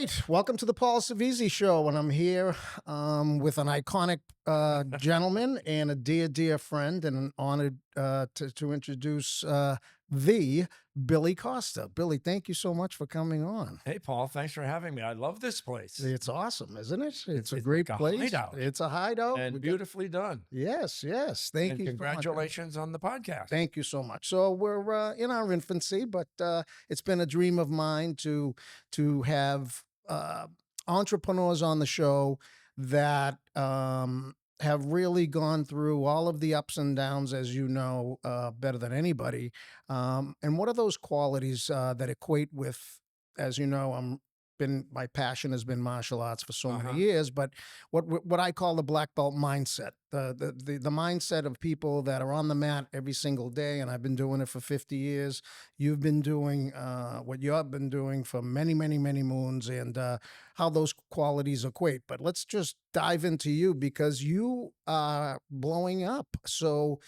right, welcome to the Paul Cervizzi Show, and I'm here with an iconic gentleman and a dear friend, and an honored to introduce the Billy Costa. Billy, thank you so much for coming on. Hey, Paul, thanks for having me. I love this place. It's awesome, isn't it? It's a It's great like a place. hideout. It's a hideout. And beautifully done. Yes, yes. Thank And you so much. congratulations on the podcast. Thank you so much. So we're in our infancy, but it's been a dream of mine to have entrepreneurs on the show that have really gone through all of the ups and downs, as you know, better than anybody. And what are those qualities that equate with, as you know, my passion has been martial arts for so many years, but what I call the black belt mindset, the mindset of people that are on the mat every single day. And I've been doing it for 50 years. You've been doing what you've been doing for many moons, and how those qualities equate. But let's just dive into you, because you are blowing up. So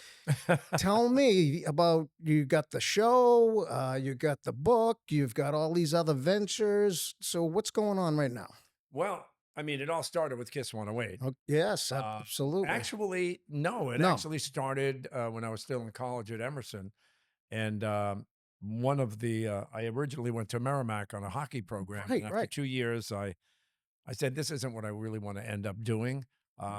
tell me about, you got the show, you got the book, you've got all these other ventures. So what's going on right now? Well, I mean, it all started with Kiss 108. Oh, yes, absolutely. Actually, no, it actually started when I was still in college at Emerson. And one of the, I originally went to Merrimack on a hockey program. Right, and after 2 years, I said, this isn't what I really want to end up doing.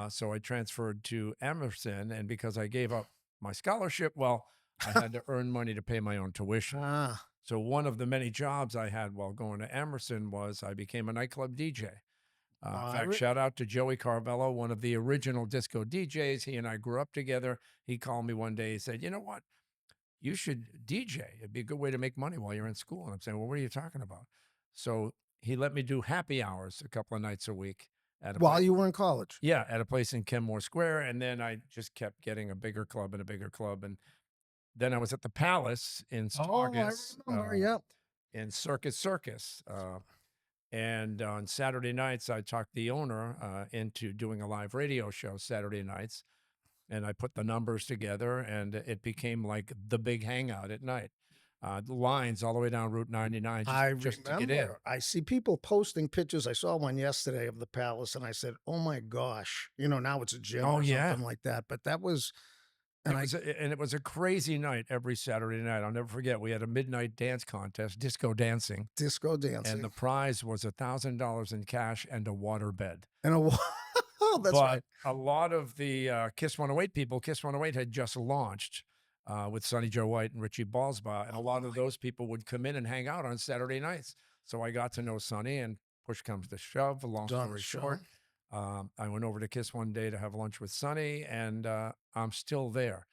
So I transferred to Emerson. And because I gave up my scholarship, well, I had to earn money to pay my own tuition. So one of the many jobs I had while going to Emerson was I became a nightclub DJ. In fact, shout out to Joey Carvello, one of the original disco DJs. He and I grew up together. He called me one day. He said, you know what? You should DJ. It'd be a good way to make money while you're in school. And I'm saying, well, what are you talking about? So he let me do happy hours a couple of nights a week. While you were in college? Yeah, at a place in Kenmore Square. And then I just kept getting a bigger club and a bigger club. And then I was at the Palace in August. I remember, yep. In Circus. And on Saturday nights, I talked the owner into doing a live radio show Saturday nights. And I put the numbers together, and it became like the big hangout at night. The lines all the way down Route 99 just to get in. I see people posting pictures. I saw one yesterday of the Palace, and I said, oh my gosh, now it's a gym or something like that. But that was... And it was a crazy night every Saturday night. I'll never forget. We had a midnight dance contest, disco dancing. And the prize was $1,000 in cash and a water bed. That's right. A lot of the Kiss 108 people, Kiss 108 had just launched with Sonny Joe White and Richie Balsbaugh. And a lot of those people would come in and hang out on Saturday nights. So I got to know Sonny, and push comes to shove. Long story short. I went over to Kiss one day to have lunch with Sonny, and I'm still there.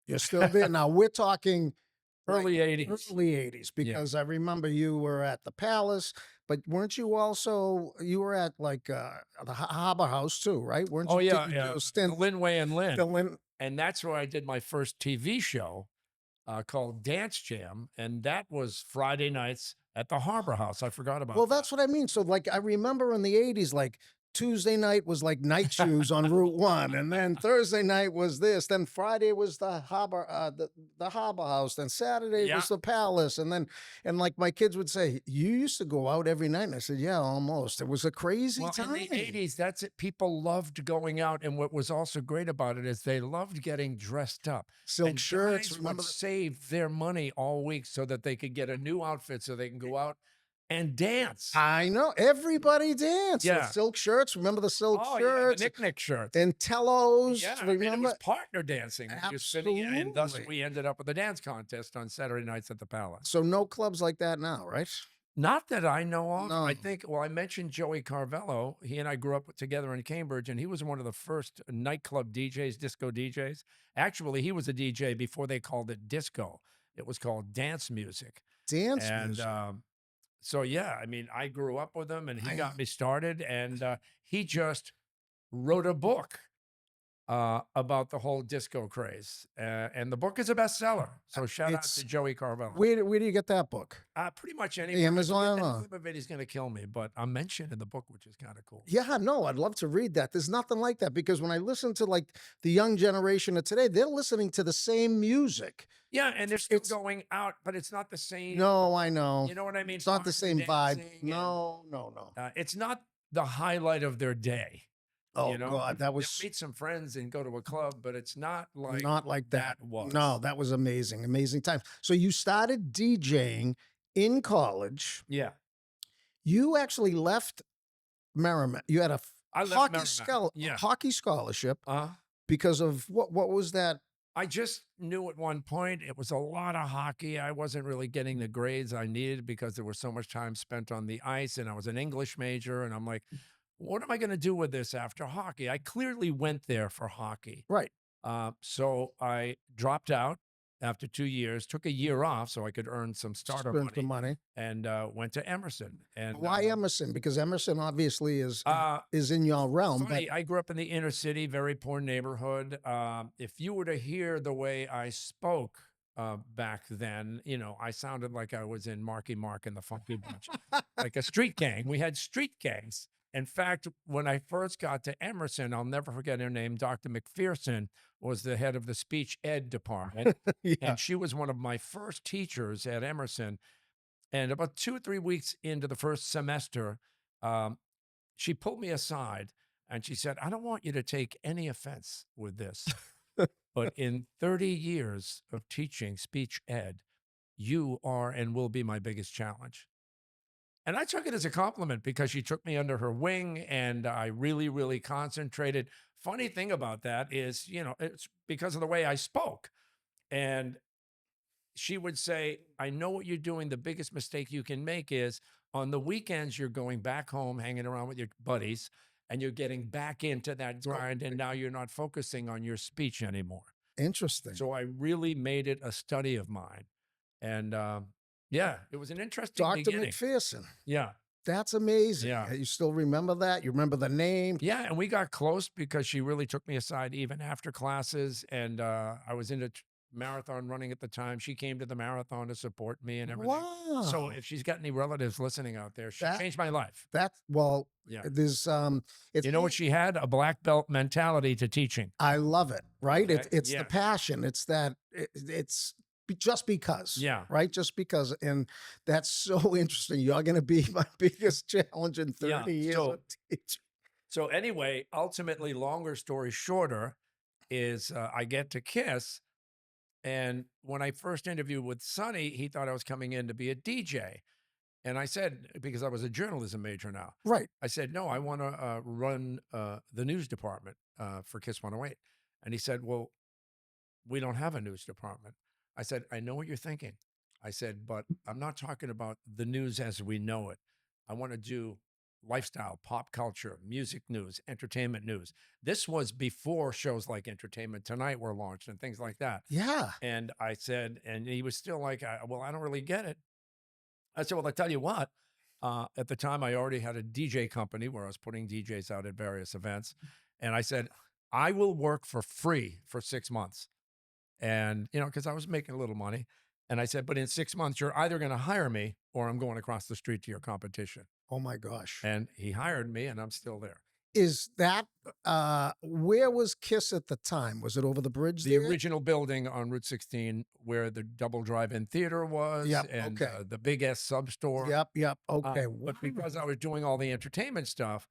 You're still there. Now, we're talking early 80s. Early 80s, because I remember you were at the Palace, but weren't you also, you were at like the Harbor House too, right? Weren't you? The Linway and Lynn. And that's where I did my first TV show called Dance Jam, and that was Friday nights at the Harbor House. I forgot about that. Well, that's what I mean. So, like, I remember in the 80s, like, Tuesday night was like Night Shoes on Route 1, and then Thursday night was this, then Friday was the Harbor the Harbor House, then Saturday was the Palace, and like my kids would say, you used to go out every night, and I said, yeah, almost. It was a crazy time. In the 80s, that's it. People loved going out, and what was also great about it is they loved getting dressed up. Silk shirts. Guys would save their money all week so that they could get a new outfit so they can go out and dance. I know. Everybody danced. Yeah. The silk shirts. Remember the silk shirts? Yeah, the Nick shirts. And tellos. Yeah, remember? And it was partner dancing. Absolutely. And thus we ended up with a dance contest on Saturday nights at the Palace. So no clubs like that now, right? Not that I know of. No. I think, I mentioned Joey Carvello. He and I grew up together in Cambridge, and he was one of the first nightclub DJs, disco DJs. Actually, he was a DJ before they called it disco. It was called dance music. Music. So, yeah, I mean, I grew up with him, and he got me started, and he just wrote a book about the whole disco craze. And the book is a bestseller. So shout out to Joey Carvello. Where do you get that book? Pretty much anywhere. Amazon? He's going to kill me, but I'm mentioned in the book, which is kind of cool. Yeah, no, I'd love to read that. There's nothing like that, because when I listen to like the young generation of today, they're listening to the same music. Yeah, and they're still It's going out, but it's not the same. no, I know. You know what I mean? It's not the Fireman same vibe. dancing, and No, no, no. it's not the highlight of their day. Oh You know, God, that they'll was meet some friends and go to a club, but it's not like not like that. that was. No, that was amazing, amazing times. So you started DJing in college. Yeah, You actually left Merrimack. You had a I left Merrimack. Yeah. hockey scholarship Uh, because of what was that? I just knew at one point it was a lot of hockey. I wasn't really getting the grades I needed because there was so much time spent on the ice, and I was an English major. And I'm like, what am I going to do with this after hockey? I clearly went there for hockey. Right. So I dropped out after 2 years, took a year off so I could earn some starter Spent the money, money. and went to Emerson. And Why Emerson? Because Emerson obviously uh, is in your realm, but funny, I grew up in the inner city, very poor neighborhood. If you were to hear the way I spoke back then, you know, I sounded like I was in Marky Mark and the Funky Bunch, like a street gang. We had street gangs. In fact, when I first got to Emerson, I'll never forget her name. Dr. McPherson was the head of the speech ed department, yeah. and she was one of my first teachers at Emerson. And about 2 or 3 weeks into the first semester, um, she pulled me aside and she said, I don't want you to take any offense with this, but in 30 years of teaching speech ed, you are and will be my biggest challenge. And I took it as a compliment because she took me under her wing and I really, really concentrated. Funny thing about that is, you know, it's because of the way I spoke. And she would say, I know what you're doing. The biggest mistake you can make is on the weekends, you're going back home, hanging around with your buddies, and you're getting back into that grind. And now you're not focusing on your speech anymore. Interesting. So I really made it a study of mine. And yeah, it was an interesting Dr. beginning. McPherson. Yeah. That's amazing. Yeah. You still remember that? You remember the name? Yeah. And we got close because she really took me aside even after classes. And I was into marathon running at the time. She came to the marathon to support me and everything. So Wow. if she's got any relatives listening out there, she That changed my life. that's well, Yeah. there's it's You know what she had? A black belt mentality to teaching. I love it, right? Okay? It's the Yeah. passion. It's that just because, Yeah. right? Just because, and that's so interesting. You're going to be my biggest challenge in Yeah. 30 years So of teaching. So anyway, ultimately, longer story shorter, is I get to Kiss, and when I first interviewed with Sonny, he thought I was coming in to be a DJ, and I said, because I was a journalism major now, Right. I said, no, I want to run the news department for Kiss 108, and he said, well, we don't have a news department. I said, I know what you're thinking. I said, but I'm not talking about the news as we know it. I want to do lifestyle, pop culture, music news, entertainment news. This was before shows like Entertainment Tonight were launched and things like that. Yeah. And I said, and he was still like, well, I don't really get it. I said, well, I tell you what, at the time I already had a DJ company where I was putting DJs out at various events. And I said, I will work for free for 6 months. And, you know, because I was making a little money. And I said, but in 6 months, you're either going to hire me or I'm going across the street to your competition. Oh my gosh. And he hired me and I'm still there. Is that where was Kiss at the time? Was it over the bridge The there? original building on Route 16 where the double drive-in theater was Yep, and okay. the Big S sub store. Yep. Okay. But because I was doing all the entertainment stuff,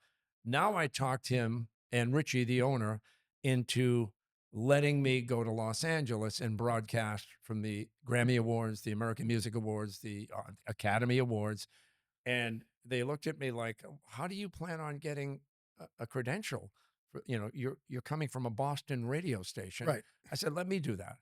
now I talked him and Richie, the owner, into letting me go to Los Angeles and broadcast from the Grammy Awards, the American Music Awards, the Academy Awards. And they looked at me like, "Oh, how do you plan on getting a credential? You know, you're coming from a Boston radio station." Right. I said, let me do that.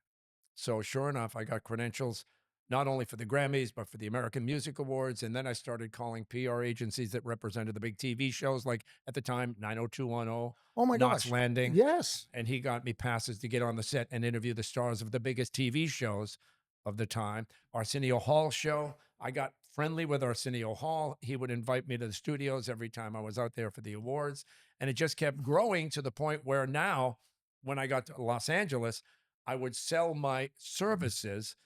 So sure enough, I got credentials not only for the Grammys, but for the American Music Awards. And then I started calling PR agencies that represented the big TV shows, like at the time, 90210, Oh my Knots gosh. Landing. Yes. And he got me passes to get on the set and interview the stars of the biggest TV shows of the time. Arsenio Hall show. I got friendly with Arsenio Hall. He would invite me to the studios every time I was out there for the awards. And it just kept growing to the point where now, when I got to Los Angeles, I would sell my services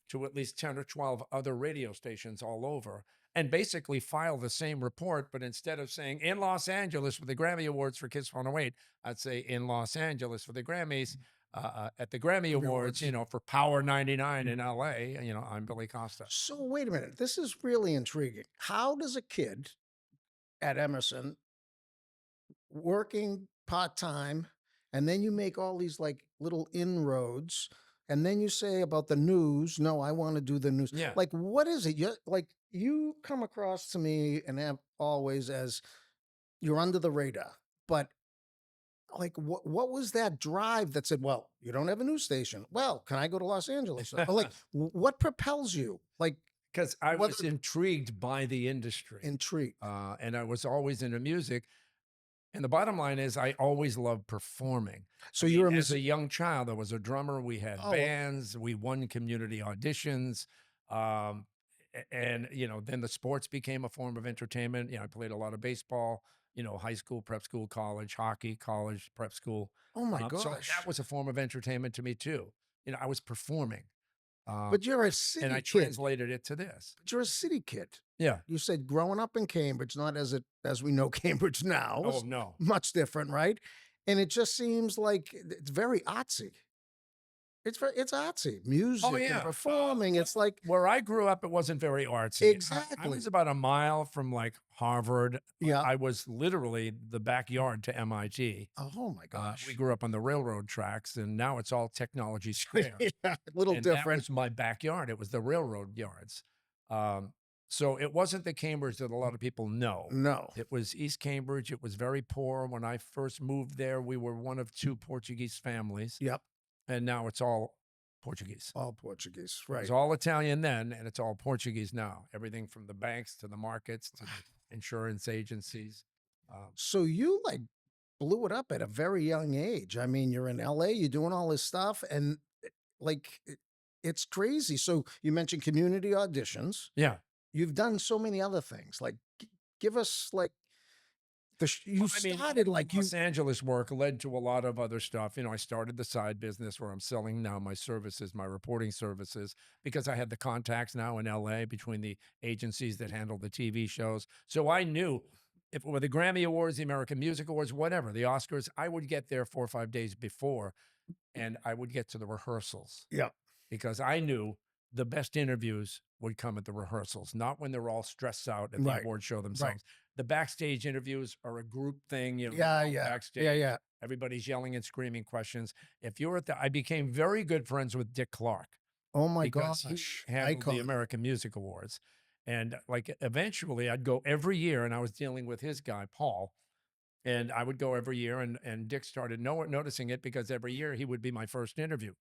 to at least 10 or 12 other radio stations all over and basically file the same report. But instead of saying in Los Angeles for the Grammy Awards for Kiss 108, I'd say in Los Angeles for the Grammys, at the Grammy Awards, Awards. for Power 99 in LA, I'm Billy Costa. So wait a minute. This is really intriguing. How does a kid at Emerson working part-time, and then you make all these like little inroads, and then you say about the news, no, I want to do the news. Yeah. Like, what is it? You come across to me and have always as you're under the radar. But like what was that drive that said, well, you don't have a news station. Well, can I go to Los Angeles? Or like what propels you? Like Because I whether was intrigued by the industry, intrigue. and I was always into music. And the bottom line is, I always loved performing. I So mean, you're a as mus- a young child, I was a drummer. We had oh bands. We won community auditions. Um, and, then the sports became a form of entertainment. I played a lot of baseball, high school, prep school, college, hockey, college, prep school. oh my So gosh. that was a form of entertainment to me too. I was performing, uh, But you're a and I city kid. translated it to this. But you're a city kid. Yeah. You said growing up in Cambridge, not as we know Cambridge now, Oh, was no. much different, right? And it just seems like it's very artsy. It's artsy, Oh, music and yeah. performing. It's like Where I grew up, it wasn't very artsy. I exactly. was about a mile from like Harvard. Yeah. I was literally the backyard to MIT. Oh my We gosh. grew up on the railroad tracks, and now it's all Technology Square. Yeah, a little And that different. was my backyard. It was the railroad yards. Um, so it wasn't the Cambridge that a lot of people know. No. It was East Cambridge. It was very poor. When I first moved there, we were one of two Portuguese families, Yep. and now it's all Portuguese. All Portuguese. It was Right. all Italian then, and it's all Portuguese now. Everything from the banks to the markets to the insurance agencies. So you like blew it up at a very young age. I mean, you're in LA, you're doing all this stuff, and like it's crazy. So you mentioned community auditions. Yeah. You've done so many other things. Like, give us like you Well, I mean, started like you. Los Angeles work led to a lot of other stuff. I started the side business where I'm selling now my services, my reporting services, because I had the contacts now in LA between the agencies that handle the TV shows. So I knew if it were the Grammy Awards, the American Music Awards, whatever, the Oscars, I would get there 4 or 5 days before, and I would get to the rehearsals Yeah. because I knew the best interviews would come at the rehearsals, not when they're all stressed out at the Right. award show Right. themselves. The backstage interviews are a group thing. Yeah. You're all Yeah. backstage. Yeah. Yeah. Everybody's yelling and screaming questions. If you're at I became very good friends with Dick Clark Oh my because he gosh. handled the Icon. American Music Awards. And like eventually I'd go every year, and I was dealing with his guy, Paul. And I would go every year, and Dick started noticing it because every year he would be my first interview.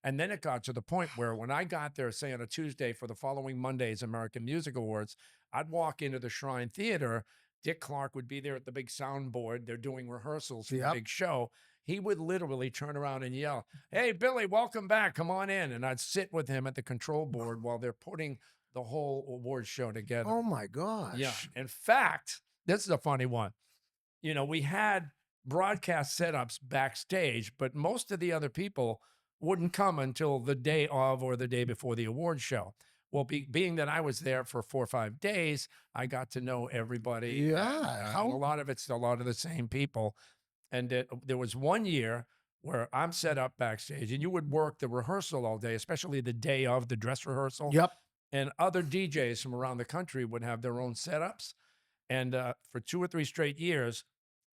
And then it got to the point where when I got there, say on a Tuesday for the following Monday's American Music Awards, I'd walk into the Shrine Theater. Dick Clark would be there at the big soundboard. They're doing rehearsals for the Yep. big show. He would literally turn around and yell, "Hey, Billy, welcome back. Come on in." And I'd sit with him at the control board while they're putting the whole award show together. Oh my Yeah. gosh. In fact, this is a funny one. We had broadcast setups backstage, but most of the other people wouldn't come until the day of or the day before the award show. Well, being that I was there for 4 or 5 days, I got to know everybody. Yeah. And a lot of it's a lot of the same people. And there was one year where I'm set up backstage, and you would work the rehearsal all day, especially the day of the dress rehearsal. Yep. And other DJs from around the country would have their own setups. And for 2 or 3 straight years,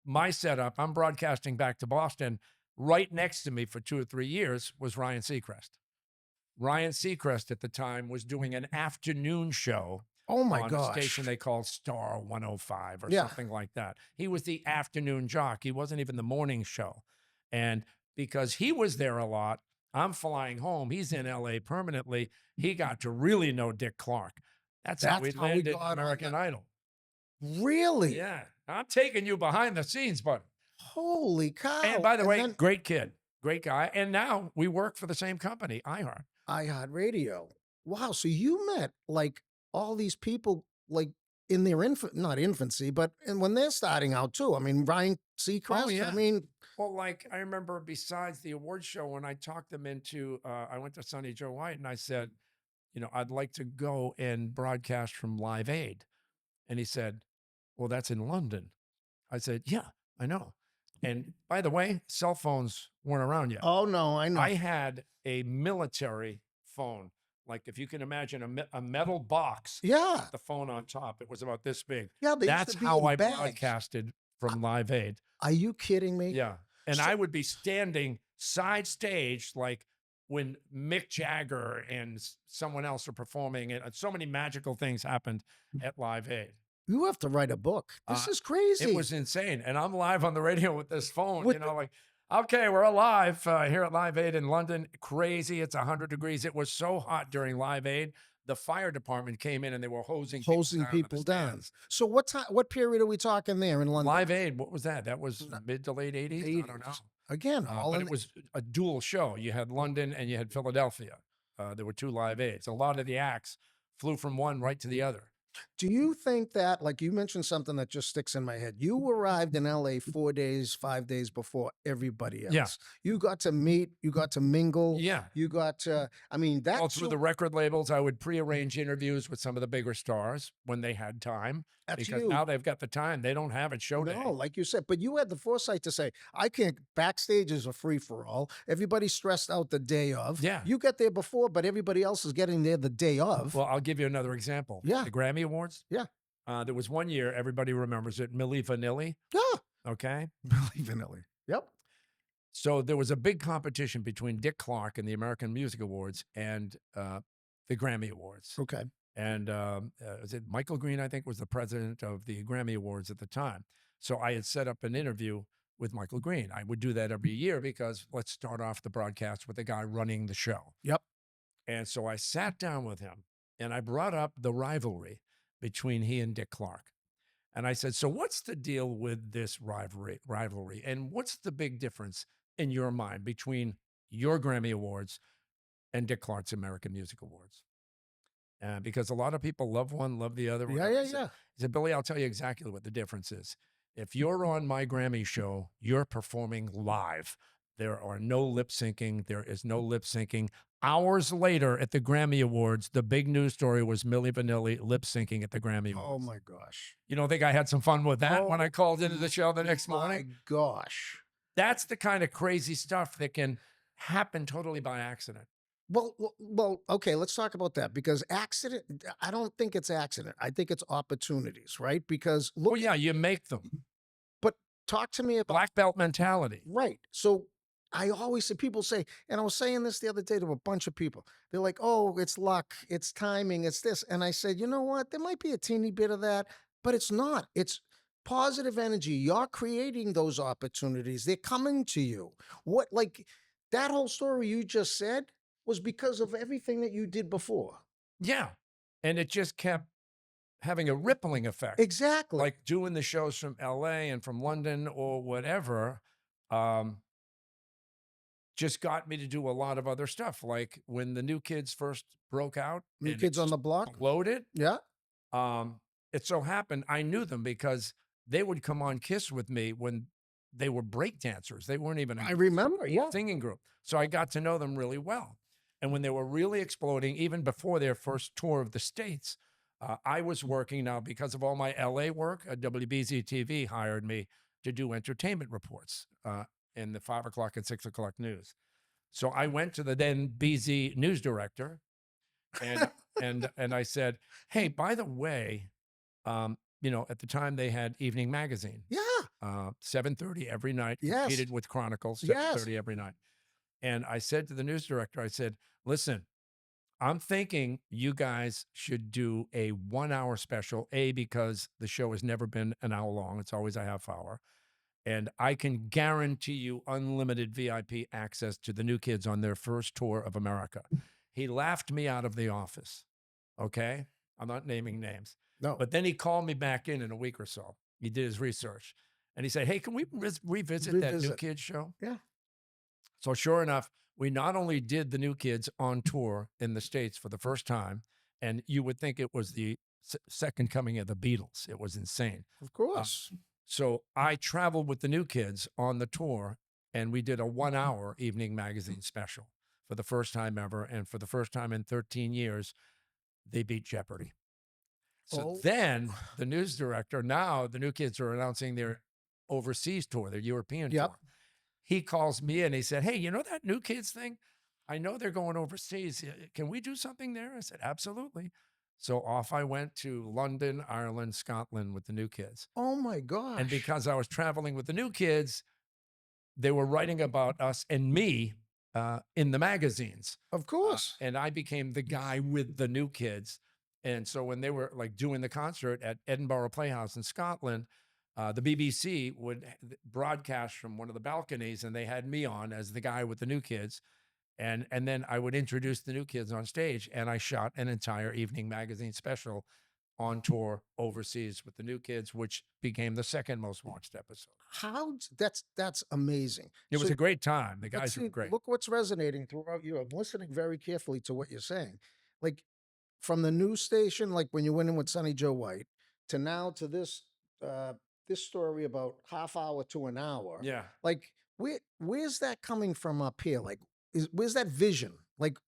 my setup, I'm broadcasting back to Boston. Right next to me for 2 or 3 years was Ryan Seacrest. Ryan Seacrest at the time was doing an afternoon show Oh my on a gosh. station they called Star 105 or Yeah. something like that. He was the afternoon jock. He wasn't even the morning show. And because he was there a lot, I'm flying home. He's in LA permanently. He got to really know Dick Clark. That's how we That's how we landed got on American the Idol. really. Yeah. I'm taking you behind the scenes, buddy. Holy cow. And by the way, then great kid, great guy. And now we work for the same company, iHeart. iHeartRadio. Wow. So you met like all these people like in their not infancy, but and when they're starting out too. I mean, Ryan Seacrest. yeah. I mean, Well, like I remember besides the award show, when I talked them into, I went to Sonny Joe White and I said, I'd like to go and broadcast from Live Aid. And he said, well, that's in London. I said, yeah, I know. And by the way, cell phones weren't around yet. Oh no, I know. I had a military phone. Like if you can imagine a metal box Yeah, with the phone on top, it was about this big. yeah. They used That's to be how in I bags. broadcasted from Live Aid. Are you kidding me? Yeah. And So I would be standing side stage, like when Mick Jagger and someone else are performing, and so many magical things happened at Live Aid. you have to write a book. This Uh, is it crazy. was insane. And I'm live on the radio with this phone, With like, okay, we're alive here at Live Aid in London. Crazy. It's 100 degrees. It was so hot during Live Aid. The fire department came in and they were hosing people hosing down to the people down. stands. So what time? What period are we talking there in London? Live Aid, what was that? That was mid to late 80s? I don't know. 80s. Again, all But in it was a dual show. You had London and you had Philadelphia. There were two Live Aids. A lot of the acts flew from one right to the other. Do you think that, like you mentioned something that just sticks in my head? You arrived in LA 4 days, 5 days before everybody else. Yeah. You got to meet, you got to mingle, Yeah. you got to, I mean, All that's through the record labels, I would prearrange interviews with some of the bigger stars when they had time. that's Because you. now they've got the time. They don't have it show day. No, like you said, but you had the foresight to say, I can't, backstage is a free for all. Everybody's stressed out the day of. Yeah. You get there before, but everybody else is getting there the day of. Well, I'll give you another example. Yeah. The Grammy Awards. Yeah. There was one year, everybody remembers it, Milli Vanilli. Yeah. Okay. Milli Vanilli. Yep. So there was a big competition between Dick Clark and the American Music Awards and the Grammy Awards. Okay. And was it Michael Green, I think, was the president of the Grammy Awards at the time. So I had set up an interview with Michael Green. I would do that every year because let's start off the broadcast with the guy running the show. Yep. And so I sat down with him and I brought up the rivalry between he and Dick Clark. And I said, so what's the deal with this rivalry? And what's the big difference in your mind between your Grammy Awards and Dick Clark's American Music Awards? Because a lot of people love one, love the other. Yeah. He Yeah. said, Billy, I'll tell you exactly what the difference is. If you're on my Grammy show, you're performing live. There are no lip syncing. There is no lip syncing. Hours later at the Grammy Awards, the big news story was Milli Vanilli lip syncing at the Grammy Awards. Oh my gosh. You don't think I had some fun with that when I called into the show the next My morning? gosh. That's the kind of crazy stuff that can happen totally by accident. Well, okay, let's talk about that because accident, I don't think it's accident. I think it's opportunities, right? Because look, Well, yeah, you make them. but talk to me about, Black belt mentality. right. So I always say, people say, and I was saying this the other day to a bunch of people. They're like, oh, it's luck, it's timing, it's this. And I said, you know what? There might be a teeny bit of that, but it's not. It's positive energy. You're creating those opportunities. They're coming to you. What, like that whole story you just said was because of everything that you did before. Yeah. And it just kept having a rippling effect. Exactly. Like doing the shows from LA and from London or whatever, just got me to do a lot of other stuff. Like when the New Kids first broke out, New and Kids on the Block. exploded. Yeah. It so happened I knew them because they would come on Kiss with me when they were break dancers. They weren't even I remember. Yeah. singing group. So I got to know them really well. And when they were really exploding, even before their first tour of the States, I was working now because of all my LA work. WBZ TV hired me to do entertainment reports in the 5 o'clock and 6 o'clock news. So I went to the then BZ news director and I said, hey, by the way, at the time they had Evening Magazine. Yeah. 7:30 every night, Yes. competed with Chronicles, Yes. 7:30 every night. And I said to the news director, I said, listen, I'm thinking you guys should do a 1 hour special, because the show has never been an hour long. It's always a half hour. And I can guarantee you unlimited VIP access to the New Kids on their first tour of America. He laughed me out of the office. Okay. I'm not naming names. No. But then he called me back in a week or so. He did his research and he said, hey, can we revisit that New Kids show? Yeah. So sure enough, we not only did the New Kids on tour in the States for the first time, and you would think it was the second coming of the Beatles. It was insane. Of course. So I traveled with the New Kids on the tour, and we did a 1 hour Evening Magazine special for the first time ever. And for the first time in 13 years, they beat Jeopardy. So then the news director, now the New Kids are announcing their overseas tour, their European Yep. tour. He calls me and he said, "Hey, you know that New Kids thing? I know they're going overseas. Can we do something there?" I said, "Absolutely." So off I went to London, Ireland, Scotland with the New Kids. Oh my And gosh. because I was traveling with the New Kids, they were writing about us and me in the magazines. Of course. And I became the guy with the New Kids. And so when they were like doing the concert at Edinburgh Playhouse in Scotland, the BBC would broadcast from one of the balconies, and they had me on as the guy with the New Kids. And then I would introduce the New Kids on stage, and I shot an entire evening magazine special on tour overseas with the New Kids, which became the second most watched episode. That's amazing. It was So a great time. The but guys were see, great. look what's resonating throughout you. I'm listening very carefully to what you're saying. Like from the news station, like when you went in with Sonny Joe White, to now to uh this story about half hour to an hour. Yeah. Like where's that coming from up here? Like where's that vision? Like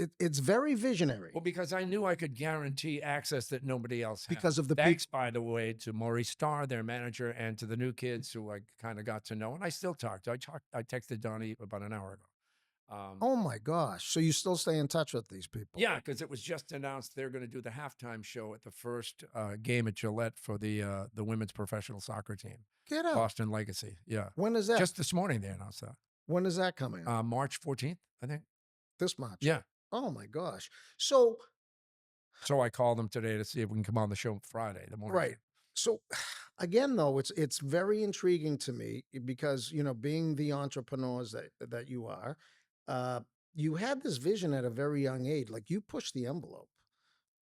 it's very visionary Well, because I knew I could guarantee access that nobody else had. because of the people. Thanks, by the way, to Maurice Starr, their manager, and to the New Kids who I kind of got to know, and I still talk to. I texted Donnie about an hour ago. Oh my gosh. So you still stay in touch with these people? Yeah, because it was just announced they're going to do the halftime show at the first game at Gillette for the women's professional soccer team, Get out. Boston Legacy. Yeah, When is that? just this morning they announced that. When is that coming up? March 14th, I think. This March. Yeah. Oh my gosh. So So I called them today to see if we can come on the show Friday, the morning. right. So again though, it's very intriguing to me because, you know, being the entrepreneurs that you are, uh, you had this vision at a very young age. Like you pushed the envelope.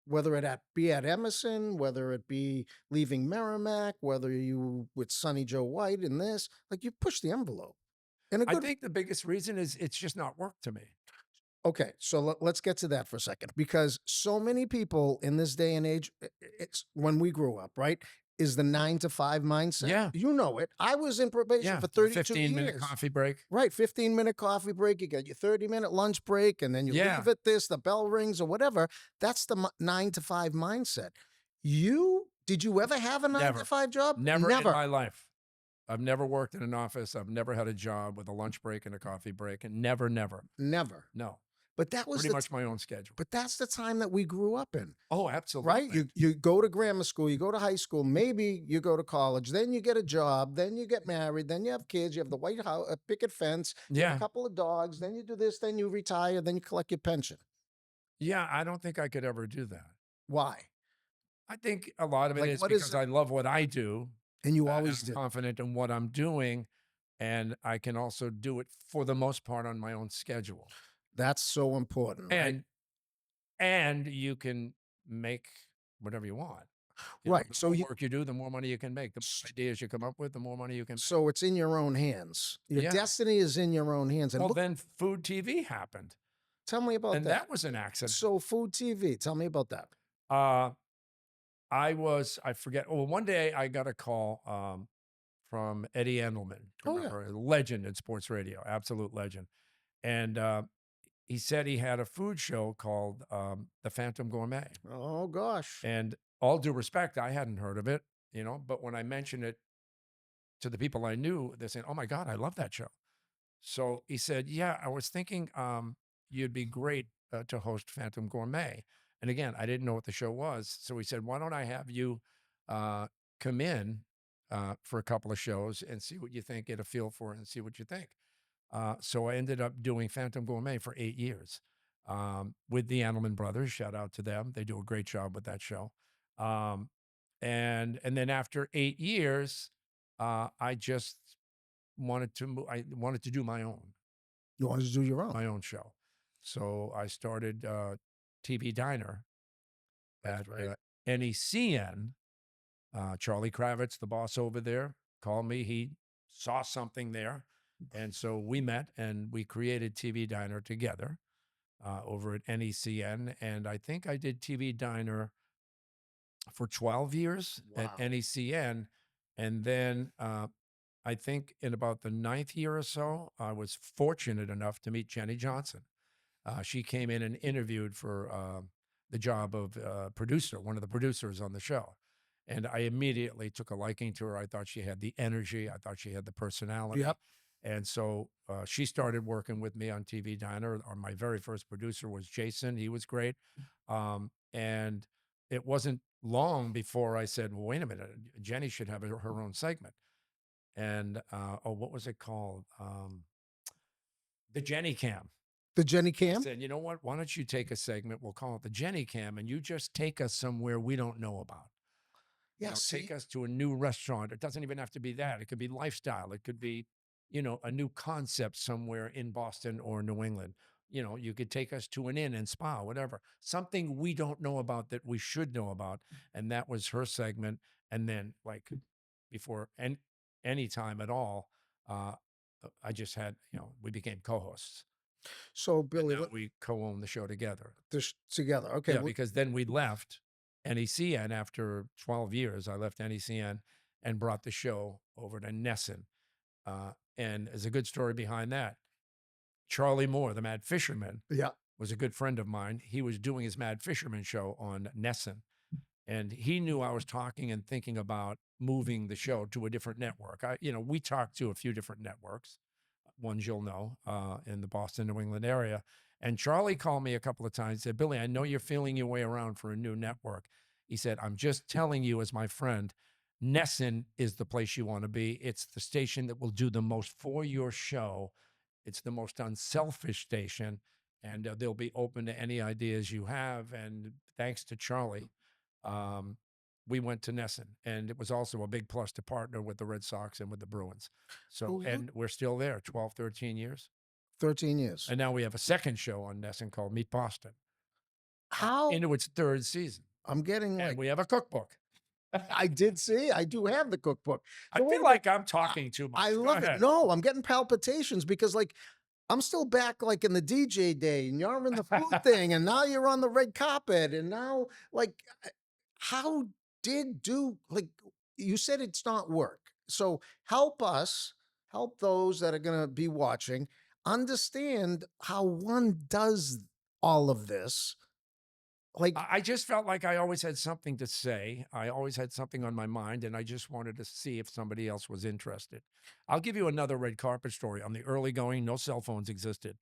Whether be at Emerson, whether it be leaving Merrimack, whether you with Sonny Joe White in this, like you pushed the envelope. In a I good think the biggest reason is it's just not work to me. Okay, so let's get to that for a second because so many people in this day and age, it's when we grew up, right? Is the 9 to 5 mindset. Yeah. You know it. I was in probation Yeah, for the 32 15-minute years. coffee break. Right, 15-minute coffee break. You get your 30-minute lunch break, and then you Yeah. leave at this, the bell rings or whatever. That's the 9 to 5 mindset. Did you ever have a 9 to 5 job? Never in my life. I've never worked in an office. I've never had a job with a lunch break and a coffee break, and never. Never. No, But that was pretty much my own schedule. But that's the time that we grew up in. Oh, absolutely. Right? You go to grammar school, you go to high school, maybe you go to college, then you get a job, then you get married, then you have kids, you have the white house, a picket fence, you have Yeah. a couple of dogs, then you do this, then you retire, then you collect your pension. Yeah, I don't think I could ever do that. Why? I think a lot of it Like, is what is because it? I love what I do. And you and always I'm did. confident in what I'm doing, and I can also do it for the most part on my own schedule. That's so important, right? And you can make whatever you want. Right. The So more work you do, the more money you can make. The more ideas you come up with, the more money you can make. so it's in your own hands. Your Yeah. destiny is in your own hands. And Well, look, then Food TV happened, tell me about and that. that was an accident. So Food TV, tell me about that. I forget. Well, one day I got a call from Eddie Endelman, Oh, yeah. remember, a legend in sports radio, absolute legend. And he said he had a food show called The Phantom Gourmet. Oh gosh. And all due respect, I hadn't heard of it, but when I mentioned it to the people I knew, they're saying, "Oh my God, I love that show." So he said, "Yeah, I was thinking you'd be great to host Phantom Gourmet." And again, I didn't know what the show was. So he said, "Why don't I have you come in for a couple of shows and see what you think, get a feel for it and see what you think." So I ended up doing Phantom Gourmet for 8 years with the Animal Brothers. Shout out to them. They do a great job with that show. And then after 8 years, I just wanted to I wanted to do my You wanted to do your own. show. So I started TV Diner That's at right. NECN. Charlie Kravitz, the boss over there, called me. He saw something there. And so we met and we created TV Diner together over at NECN. And I think I did TV Diner for 12 years at Wow. NECN. And then I think in about the ninth year or so, I was fortunate enough to meet Jenny Johnson. She came in and interviewed for the job of producer, one of the producers on the show. And I immediately took a liking to her. I thought she had the energy. I thought she had the personality. Yep. And so she started working with me on TV Diner. My very first producer was Jason. He was great. And it wasn't long before I said, well, wait a minute, Jenny should have her own segment. And what was it called? The Jenny Cam. The Jenny I Cam. said, you know what? Why don't you take a segment? We'll call it the Jenny Cam, and you just take us somewhere we don't know about. Yeah. Take See. us to a new restaurant. It doesn't even have to be that. It could be lifestyle. It could be, a new concept somewhere in Boston or New England. You could take us to an inn and spa, whatever. Something we don't know about that we should know about. And that was her segment. And then, like, before any time at all, I just had, we became co-hosts. So And Billy, now we co-own the show together. this together. Okay. Yeah, because then we left NECN after 12 years. I left NECN and brought the show over to Nesson. And there's a good story behind that. Charlie Moore, the Mad Fisherman, Yeah. was a good friend of mine. He was doing his Mad Fisherman show on Nesson. And he knew I was talking and thinking about moving the show to a different network. We talked to a few different networks, ones you'll know, in the Boston, New England area. And Charlie called me a couple of times and said, Billy, I know you're feeling your way around for a new network. He said, I'm just telling you as my friend, Nesson is the place you want to be. It's the station that will do the most for your show. It's the most unselfish station, and they'll be open to any ideas you have. And thanks to Charlie, we went to Nesson, and it was also a big plus to partner with the Red Sox and with the Bruins. So, Oh, yeah. and we're still there 12, 13 years. 13 years. And now we have a second show on Nesson called Meet Boston How into its third season. I'm getting And like we have a cookbook. I did see. I do have the cookbook. I So wait feel a like I'm talking too much. I Go love it. ahead. No, I'm getting palpitations because like I'm still back like in the DJ day and you're in the food thing and now you're on the red carpet and now like how did do like you said it's not work. So help us, help those that are going to be watching understand how one does all of this. Like I just felt like I always had something to say. I always had something on my mind, and I just wanted to see if somebody else was interested. I'll give you another red carpet story. On the early going, no cell phones existed.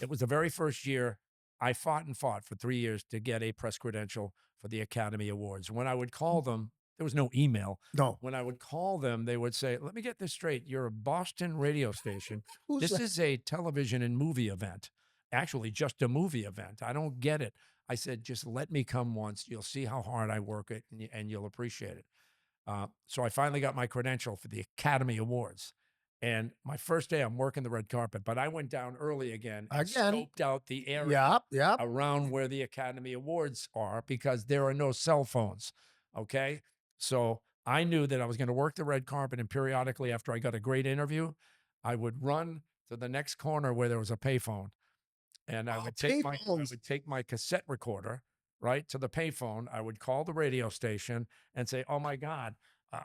It was the very first year I fought and fought for 3 years to get a press credential for the Academy Awards. When I would call them, there was no email. no. When I would call them, they would say, let me get this straight. You're a Boston radio station. Who's This that? is a television and movie event. Actually, just a movie event. I don't get it. I said, just let me come once. You'll see how hard I work it, and you'll appreciate it. So I finally got my credential for the Academy Awards. And my first day, I'm working the red carpet, but I went down early again and Again. scoped out the area Yep, yep. around where the Academy Awards are because there are no cell phones. Okay. So I knew that I was going to work the red carpet, and periodically after I got a great interview, I would run to the next corner where there was a payphone. And I Oh, would payphones. take my cassette recorder right to the payphone. I would call the radio station and say, "Oh my God,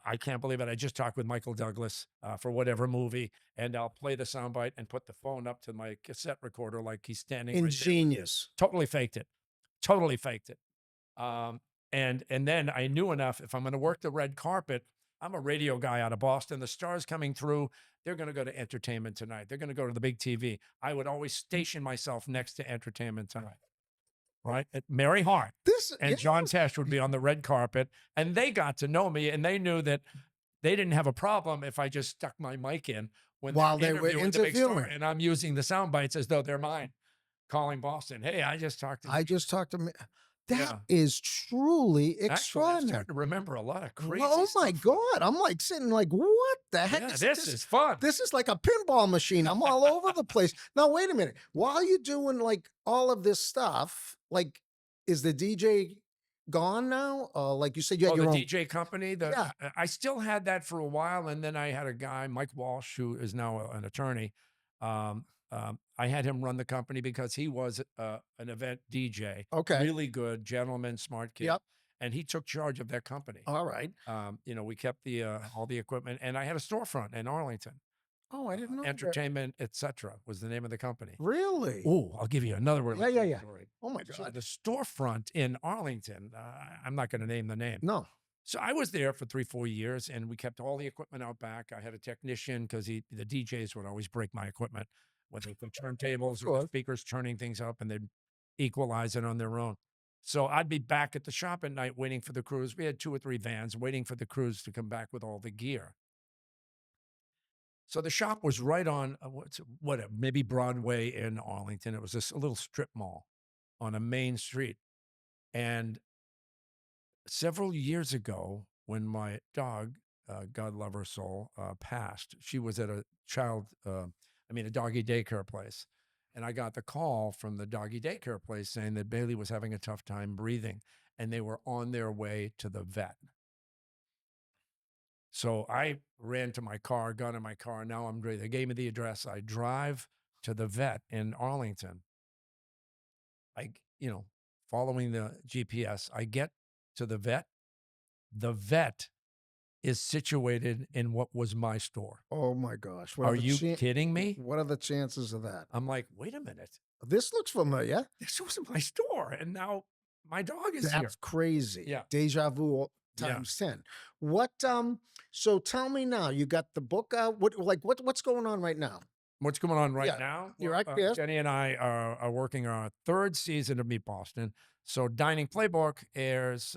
I can't believe it! I just talked with Michael Douglas for whatever movie," and I'll play the soundbite and put the phone up to my cassette recorder like he's standing right there. Ingenious. Totally faked it. Totally faked it. And then I knew enough. If I'm going to work the red carpet, I'm a radio guy out of Boston. The stars coming through, they're going to go to Entertainment Tonight. They're going to go to the big TV. I would always station myself next to Entertainment Tonight. Right? Mary Hart This and John Tesh would be on the red carpet, and they got to know me, and they knew that they didn't have a problem if I just stuck my mic in when While they're they were interviewing the big star, interviewing. and I'm using the sound bites as though they're mine, calling Boston. Hey, I just talked to. I just talked to me. That Yeah. is truly Actually, I'm extraordinary. starting to remember a lot of crazy Oh my stuff. God. I'm like sitting like, what the heck? Yeah, this is fun. This is like a pinball machine. I'm all over the place. Now, wait a minute. While you're doing like all of this stuff, like, is the DJ gone now? Like you said, you had Oh, your the own. DJ company. Yeah. I still had that for a while, and then I had a guy, Mike Walsh, who is now an attorney. I had him run the company because he was an event DJ. Okay. Really good gentleman, smart kid. Yep. And he took charge of that company. All right. We kept the all the equipment, and I had a storefront in Arlington. Oh, I didn't know that. Entertainment, etc. was the name of the company. Really? Oh, I'll give you another really Yeah. cool story. Oh my So God. the storefront in Arlington, I'm not going to name the name. No. So I was there for 3, 4 years, and we kept all the equipment out back. I had a technician because the DJs would always break my equipment, whether the Of turntables or the course. speakers turning things up, and they'd equalize it on their own. So I'd be back at the shop at night waiting for the crews. We had 2 or 3 vans waiting for the crews to come back with all the gear. So the shop was right on maybe Broadway in Arlington. It was this little strip mall on a main street. And several years ago, when my dog, God love her soul, passed, she was at a doggy daycare place. And I got the call from the doggy daycare place saying that Bailey was having a tough time breathing and they were on their way to the vet. So I ran to my car, got in my car. Now I'm ready. They gave me the address. I drive to the vet in Arlington. Following the GPS, I get to the vet. The vet is situated in what was my store. Oh my gosh. Are you kidding me? What are the chances of that? I'm like, wait a minute. This looks familiar. This was my store. And now my dog is here. That's crazy. Yeah. Deja vu Yeah. times 10. What so tell me now, you got the book out. What's going on right now? What's going on right Yeah, now? you're Well, right, yes. Jenny and I are working on our 3rd season of Meet Boston. So Dining Playbook airs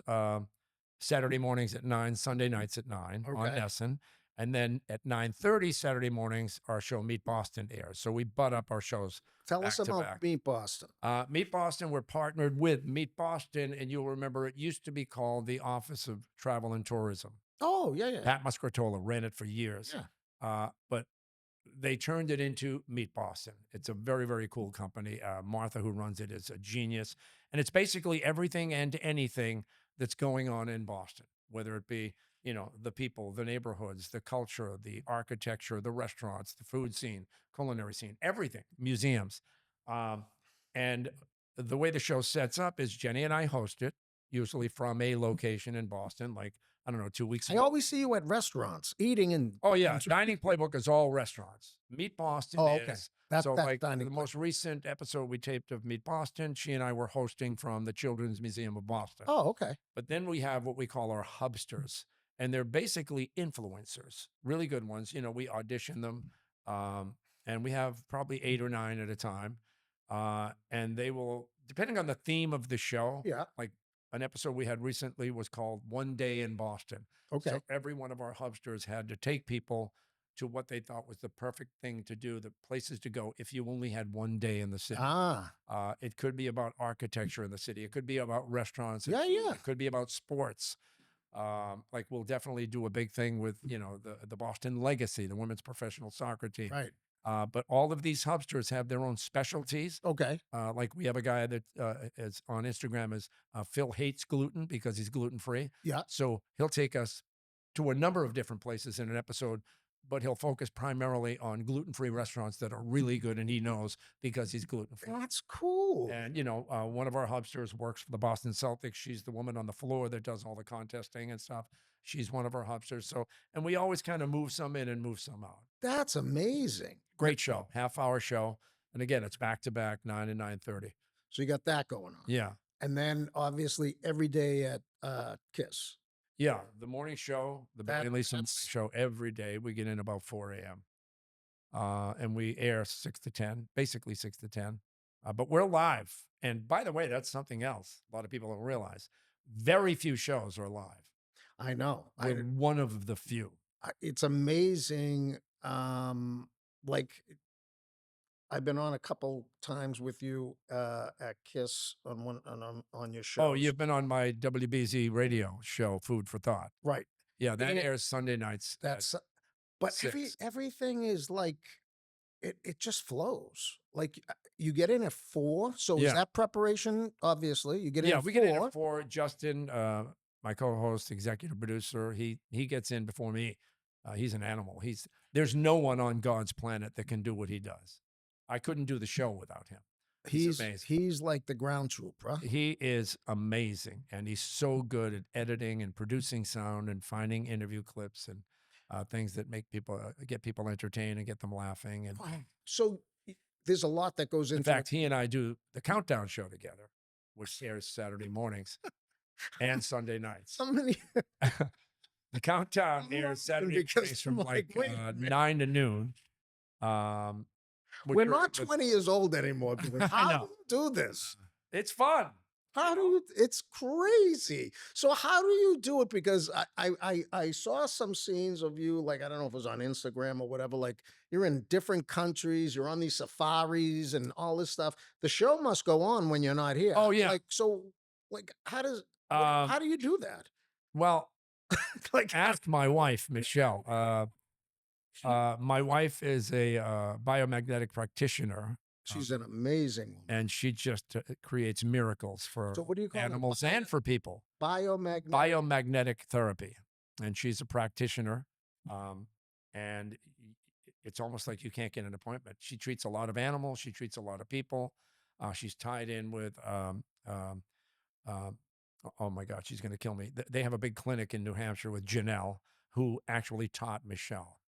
Saturday mornings at 9, Sunday nights at 9 on Okay. Essen. And then at 9:30 Saturday mornings, our show Meet Boston airs. So we butt up our shows Tell back us to about back. Meet Boston. Meet Boston, we're partnered with Meet Boston, and you'll remember it used to be called the Office of Travel and Tourism. Oh, yeah. Pat Muscartola ran it for years. Yeah. But they turned it into Meet Boston. It's a very, very cool company. Martha, who runs it, is a genius. And it's basically everything and anything that's going on in Boston, whether it be, the people, the neighborhoods, the culture, the architecture, the restaurants, the food scene, culinary scene, everything, museums. And the way the show sets up is Jenny and I host it, usually from a location in Boston, like, I don't know, 2 weeks I ago. always see you at restaurants eating and Oh yeah, Dining Playbook is all restaurants. Meet Boston okay. is That's like Dining the most recent episode we taped of Meet Boston. She and I were hosting from the Children's Museum of Boston. Oh, okay. But then we have what we call our hubsters, and they're basically influencers, really good ones. We audition them, and we have probably 8 or 9 at a time, and they will, depending on the theme of the show. Yeah. Like an episode we had recently was called One Day in Boston. Okay. So every one of our hubsters had to take people to what they thought was the perfect thing to do, the places to go if you only had one day in the city. It could be about architecture in the city. It could be about restaurants. Yeah, yeah. It could be about sports. Like we'll definitely do a big thing with, the Boston Legacy, the women's professional soccer team. Right. But all of these hubsters have their own specialties. Okay. Like we have a guy that is on Instagram as Phil hates gluten because he's gluten free. Yeah. So he'll take us to a number of different places in an episode, but he'll focus primarily on gluten free restaurants that are really good, and he knows because he's gluten free. That's cool. And one of our hubsters works for the Boston Celtics. She's the woman on the floor that does all the contesting and stuff. She's one of our hubsters. So, and we always kind of move some in and move some out. That's amazing. Great show, half-hour show. And again, it's back to back, 9 and 9:30. So you got that going on. Yeah. And then obviously every day at KISS. Yeah. The morning show, the Bailey Lisa morning that's- show every day. We get in about 4 a.m. And we air 6 to 10, basically 6 to 10. But we're live. And by the way, that's something else a lot of people don't realize. Very few shows are live. I know. We're one of the few. It's amazing. Like I've been on a couple times with you at KISS on your show. Oh, you've been on my WBZ radio show, Food for Thought. Right. Yeah, that And airs Sunday nights. That's but 6. everything is like it just flows. Like you get in at 4. So is Yeah. that preparation? Obviously, you get in. Yeah, at we 4. get in at 4. Justin, my co-host, executive producer, he gets in before me. He's an animal. There's no one on God's planet that can do what he does. I couldn't do the show without him. He's amazing. He's like the ground troop, bro. He is amazing, and he's so good at editing and producing sound and finding interview clips and things that make people get people entertained and get them laughing. And So there's a lot that goes into in fact, he and I do the countdown show together, which airs Saturday mornings. and Sunday nights. How many? The countdown I'm airs laughing Saturday and because Sundays I'm from like, like wait a minute. 9 to noon. Um, which We're are not the 20 years old anymore. I How do know. you do this? It's fun. How do you? It's crazy. So how do you do it? Because I saw some scenes of you, like I don't know if it was on Instagram or whatever. Like you're in different countries, you're on these safaris and all this stuff. The show must go on when you're not here. Oh, yeah. Like so, like how does Um, how do you do that? well, Like ask my wife, Michelle. My wife is a biomagnetic practitioner, she's an amazing woman. and she just creates miracles for So what do you call it? animals and for people. Biomagnetic. Biomagnetic therapy, and she's a practitioner. And it's almost like you can't get an appointment. She treats a lot of animals. She treats a lot of people. She's tied in with um, oh my God, she's going to kill me. They have a big clinic in New Hampshire with Janelle, who actually taught Michelle.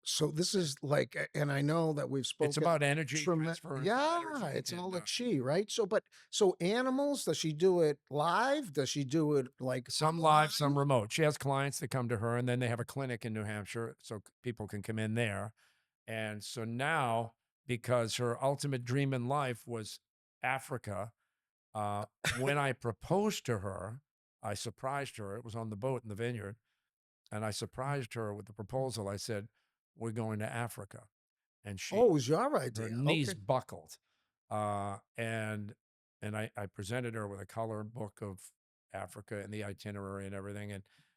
So this is like, and I know that we've It's spoken. about energy transference and Yeah, energy, it's all and the chi, right? So, but so animals, does she do it live? Does she do it like some live, some online? remote. She has clients that come to her, and then they have a clinic in New Hampshire, so people can come in there. And so now, because her ultimate dream in life was Africa, uh, when I proposed to her, I surprised her. It was on the boat in the vineyard, and I surprised her with the proposal. I said, "We're going to Africa," and Oh, she, it was your her idea. knees Okay. buckled. And I presented her with a color book of Africa and the itinerary and everything.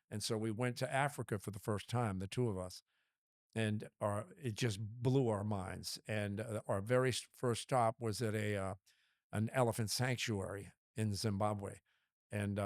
And so we went to Africa for the first time, the two of us, and it just blew our minds. And our very first stop was at an elephant sanctuary in Zimbabwe, and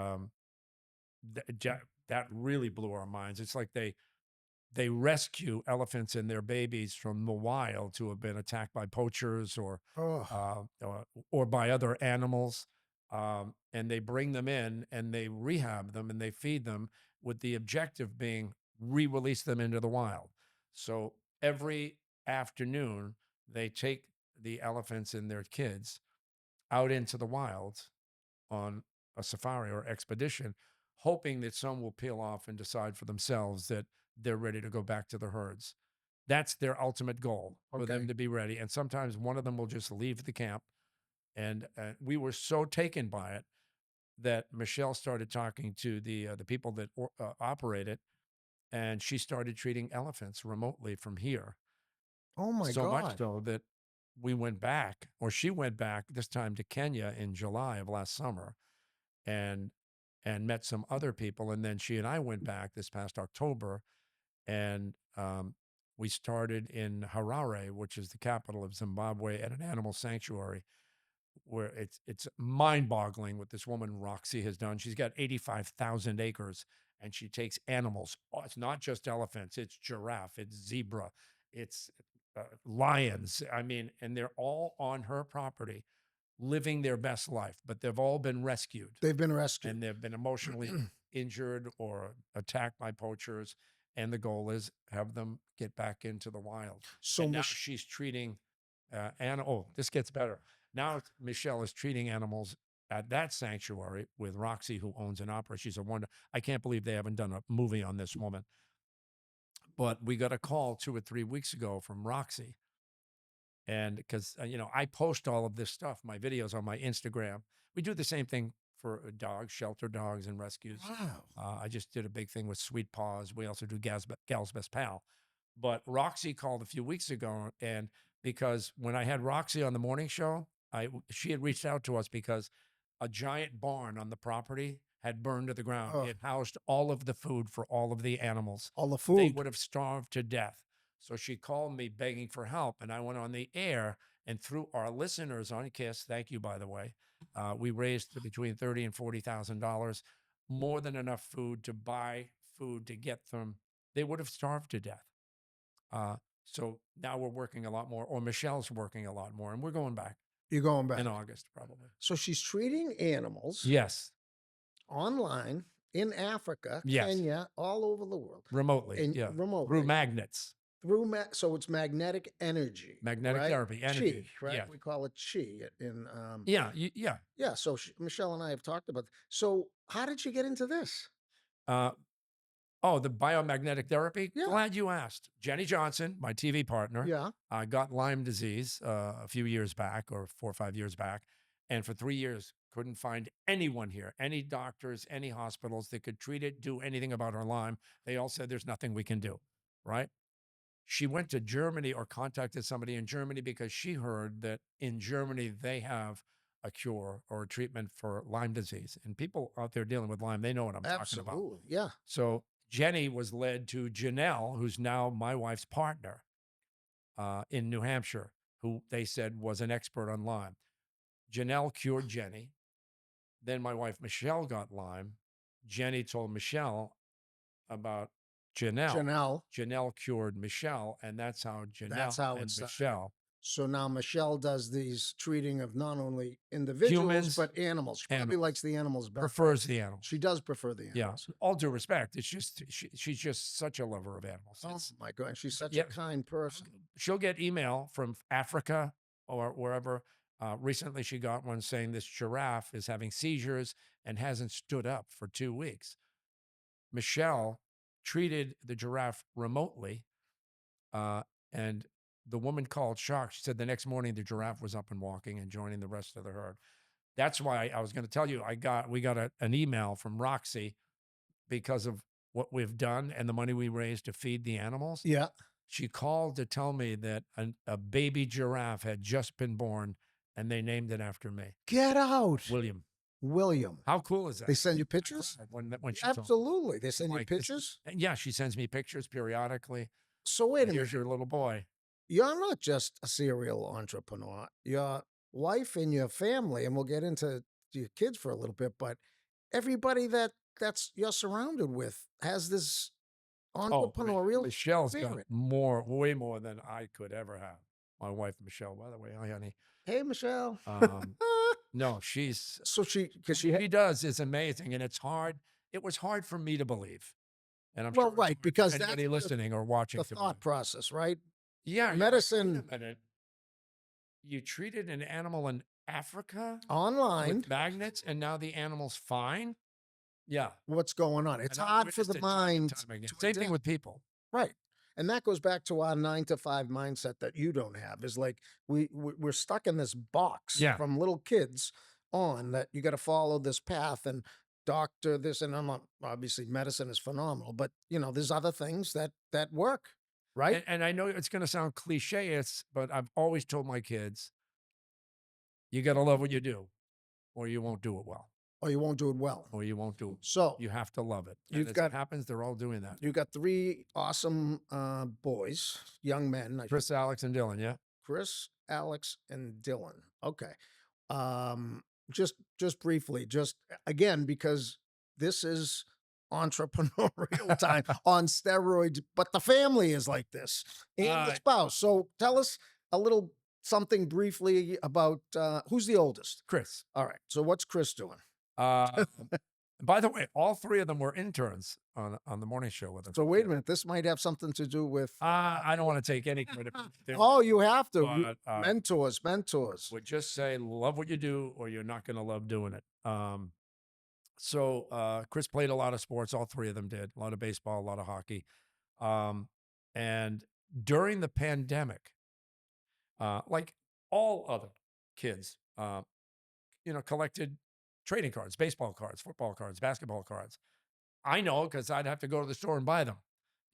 that really blew our minds. It's like they rescue elephants and their babies from the wild who have been attacked by poachers Oh, uh, or, or by other animals. And they bring them in and they rehab them and they feed them with the objective being re-release them into the wild. So every afternoon, they take the elephants and their kids out into the wild on a safari or expedition, hoping that some will peel off and decide for themselves that they're ready to go back to the herds. That's their ultimate goal, for them okay. to be ready. And sometimes one of them will just leave the camp. And we were so taken by it that Michelle started talking to the people that operate it, and she started treating elephants remotely from here. Oh my So much God. so that we went back, or she went back this time to Kenya in July of last summer, and met some other people. And then she and I went back this past October, and we started in Harare, which is the capital of Zimbabwe, at an animal sanctuary where it's mind-boggling what this woman Roxy has done. She's got 85,000 acres, and she takes animals. Oh, it's not just elephants; it's giraffe, it's zebra, it's lions. I mean, and they're all on her property, living their best life. But they've all been rescued, They've been rescued. and they've been emotionally injured or attacked by poachers. And the goal is have them get back into the wild. So And now Mich- she's treating oh, this gets better. Now Michelle is treating animals at that sanctuary with Roxy, who owns and operates. She's a wonder. I can't believe they haven't done a movie on this woman. But we got a call 2 or 3 weeks ago from Roxy, and because I post all of this stuff, my videos on my Instagram. We do the same thing for dogs, shelter dogs, and rescues. wow. I just did a big thing with Sweet Paws. We also do Gal's Best Pal. But Roxy called a few weeks ago, and because when I had Roxy on the morning show, she had reached out to us because a giant barn on the property had burned to the ground. Oh, It housed all of the food for all of the animals. all the They food. would have starved to death. So she called me begging for help, and I went on the air. And through our listeners on KISS, thank you, by the way, we raised between $30,000 and $40,000, more than enough food to buy food to get them. They would have starved to death. Uh, so now we're working a lot more, or Michelle's working a lot more, and we're going back You're going back. in August probably. So she's treating animals Yes, online in Africa, yes, Kenya, all over the world, remotely, and yeah, through remotely. magnets. So it's magnetic energy, Magnetic right? therapy, Chi, energy. right? Yeah. We call it chi in Yeah. Yeah. yeah, so Michelle and I have talked about. So how did you get into this? Uh, oh, the biomagnetic therapy? Yeah. Glad you asked. Jenny Johnson, my TV partner, Yeah. got Lyme disease a few years back, or 4 or 5 years back. And for 3 years, couldn't find anyone here, any doctors, any hospitals that could treat it, do anything about her Lyme. They all said there's nothing we can do. Right. She went to Germany, or contacted somebody in Germany, because she heard that in Germany they have a cure or a treatment for Lyme disease. And people out there dealing with Lyme, they know what I'm talking about. Absolutely. Yeah. So Jenny was led to Janelle, who's now my wife's partner in New Hampshire, who they said was an expert on Lyme. Janelle cured Jenny. Then my wife, Michelle, got Lyme. Jenny told Michelle about Janelle. Janelle. Janelle cured Michelle, and that's how That's Janelle how it and started. Michelle, So now Michelle does these treating of not only individuals humans, but animals. She probably animals, likes the animals better. prefers the animals. She does prefer the Yeah, animals. all due respect, it's just she's just such a lover of animals. Oh It's, my God, she's such yeah, a kind person. she'll get email from Africa or wherever. Recently, she got one saying this giraffe is having seizures and hasn't stood up for 2 weeks. Michelle treated the giraffe remotely, uh, and the woman called shocked. She said the next morning the giraffe was up and walking and joining the rest of the herd. That's why I was going to tell you we got an email from Roxy because of what we've done and the money we raised to feed the animals. Yeah. She called to tell me that a baby giraffe had just been born and they named it after me, Get out. William. William. How cool is that? They send you I pictures? cried when she told me. Absolutely. They send you Like, this is- pictures? yeah, she sends me pictures periodically. So wait a minute. Here's your little boy. You're not just a serial entrepreneur. Your wife and your family, and we'll get into your kids for a little bit, but everybody that's you're surrounded with has this Oh, entrepreneurial Michelle's got spirit. way more than I could ever have. My wife, Michelle, by the way. Hi, honey. Hey, Michelle. No, she's So because she does is amazing, and it's hard. It was hard for me to believe, and I'm well, sure it's right, hard for because that's anybody listening or watching the to thought believe. process, right? Yeah, you're like, Medicine wait a minute. You treated an animal in Africa online. with magnets, and now the animal's fine. Yeah, What's going on? It's and I've hard for witnessed the it time and mind. time again. to Same thing adapt. with people. Right. And that goes back to our 9 to 5 mindset that you don't have. Is like we're stuck in this box Yeah. from little kids on that you got to follow this path and doctor this, and I'm not, obviously medicine is phenomenal, but there's other things that work, right? And I know it's going to sound cliche, but I've always told my kids, you got to love what you do, or you won't do it well, Or you won't do it well. or you won't do it. So You have to love it. And you've as got it happens, they're all doing that. you got 3 awesome boys, young men. Chris, Alex, and Dylan. Yeah. Chris, Alex, and Dylan. Okay. Just briefly, just again, because this is entrepreneurial time on steroids, but the family is like this and the spouse. So tell us a little something briefly about who's the oldest. Chris. All right. So what's Chris doing? By the way, all 3 of them were interns on the morning show with us. So wait a minute. This might have something to do with. I don't want to take any credit. Oh, you have to. But, mentors. Would just say love what you do, or you're not going to love doing it. So Chris played a lot of sports. All 3 of them did. A lot of baseball, a lot of hockey. And during the pandemic, like all other kids, collected trading cards, baseball cards, football cards, basketball cards. I know because I'd have to go to the store and buy them,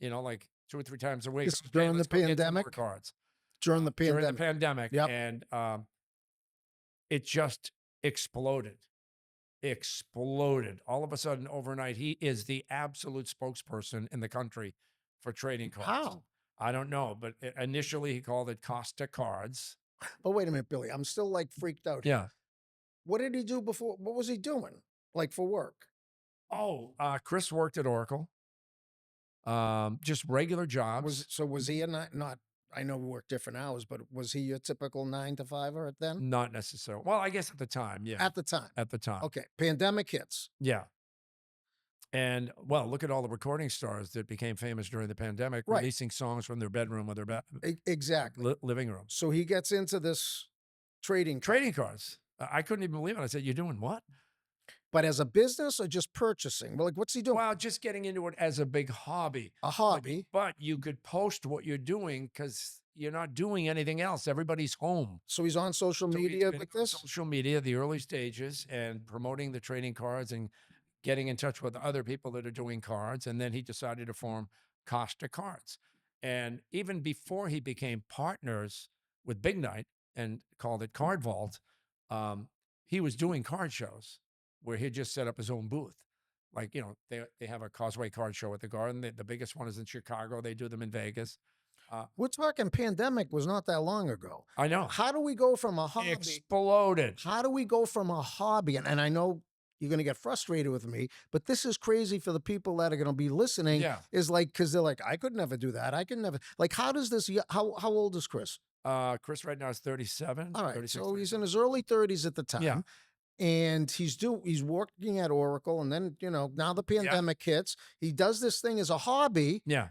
like 2 or 3 times a week. This during the let's go get some more pandemic? cards. During the pandemic. During the pandemic. Yep. And it just exploded. All of a sudden, overnight, he is the absolute spokesperson in the country for trading cards. How? I don't know, but initially he called it Costa cards. But wait a minute, Billy. I'm still like freaked out. Yeah. What did he do before? What was he doing? Like for work? Oh, Chris worked at Oracle. Just regular jobs. Was he not? I know we work different hours, but was he your typical 9 to 5er then? Not necessarily. Well, I guess at the time, yeah. At the time. At the time. Okay. Pandemic hits. Yeah. And well, look at all the recording stars that became famous during the pandemic, Right. releasing songs from their bedroom or their Exactly. living room. So he gets into this trading card, Trading cards. I couldn't even believe it. I said, "You're doing what?" but as a business or just purchasing? Well, like, what's he doing? Well, just getting into it as a big hobby. A But hobby. but you could post what you're doing because you're not doing anything else. Everybody's home. So he's on social So he's media been like on this. social media, the early stages, and promoting the trading cards and getting in touch with other people that are doing cards. And then he decided to form Costa Cards. And even before he became partners with Big Night and called it Card Vault, um, he was doing card shows where he'd just set up his own booth. Like, they have a Causeway card show at the Garden. The biggest one is in Chicago. They do them in Vegas. We're talking pandemic was not that long ago. I know. How do we go from a hobby? Exploded. How do we go from a hobby? And I know you're going to get frustrated with me, but this is crazy for the people that are going to be listening. Yeah. Is like, because they're like, I could never do that. I could never. Like, how does this? How old is Chris? Chris right now is 37. All right, 36, so he's 37. in his early 30s at the time. Yeah. And he's working at Oracle, and then now the pandemic hits. He does this thing as a hobby. Yeah.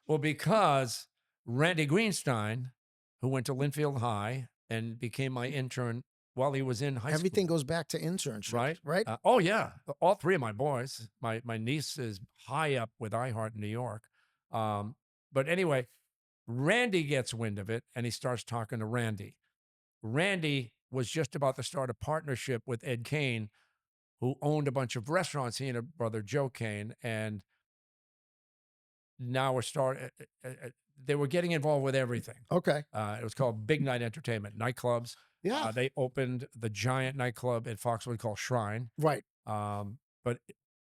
Well, because Randy Greenstein, who went to Linfield High and became my intern while he was in high Everything school. goes back to internships, Right? right? Oh, yeah. All three of my boys. My niece is high up with iHeart in New York. But anyway, Randy gets wind of it and he starts talking to Randy. Randy was just about to start a partnership with Ed Kane, who owned a bunch of restaurants, he and a brother Joe Kane. And now they were getting involved with everything. Okay. It was called Big Night Entertainment, nightclubs. Yeah. They opened the giant nightclub in Foxwood called Shrine. Right. But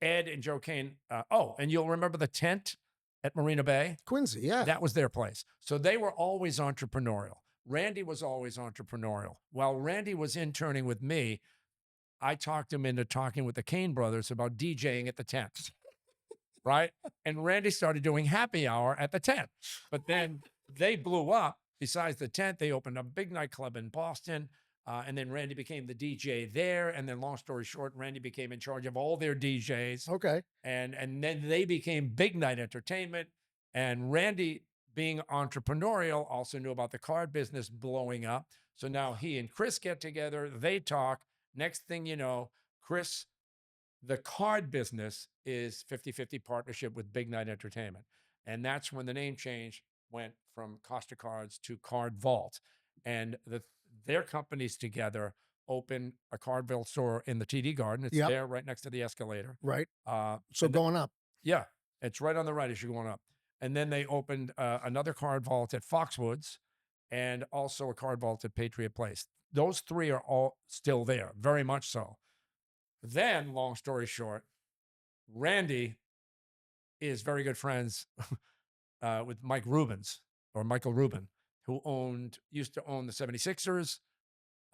Ed and Joe Kane, and you'll remember the tent at Marina Bay? Quincy. Yeah. That was their place. So they were always entrepreneurial. Randy was always entrepreneurial. While Randy was interning with me, I talked him into talking with the Kane brothers about DJing at the tent. Right? And Randy started doing happy hour at the tent. But then they blew up. Besides the tent, they opened a big nightclub in Boston. And then Randy became the DJ there. And then, long story short, Randy became in charge of all their DJs. Okay. And then they became Big Night Entertainment. And Randy, being entrepreneurial, also knew about the card business blowing up. So now he and Chris get together. They talk. Next thing you know, Chris, the card business is 50-50 partnership with Big Night Entertainment. And that's when the name change went from Costa Cards to Card Vault. And their companies together open a Cardville store in the TD Garden. It's there right next to the escalator. Right. So going up. Yeah. It's right on the right as you're going up. And then they opened another Card Vault at Foxwoods and also a Card Vault at Patriot Place. Those three are all still there, very much so. Then, long story short, Randy is very good friends with Michael Rubin, who used to own the 76ers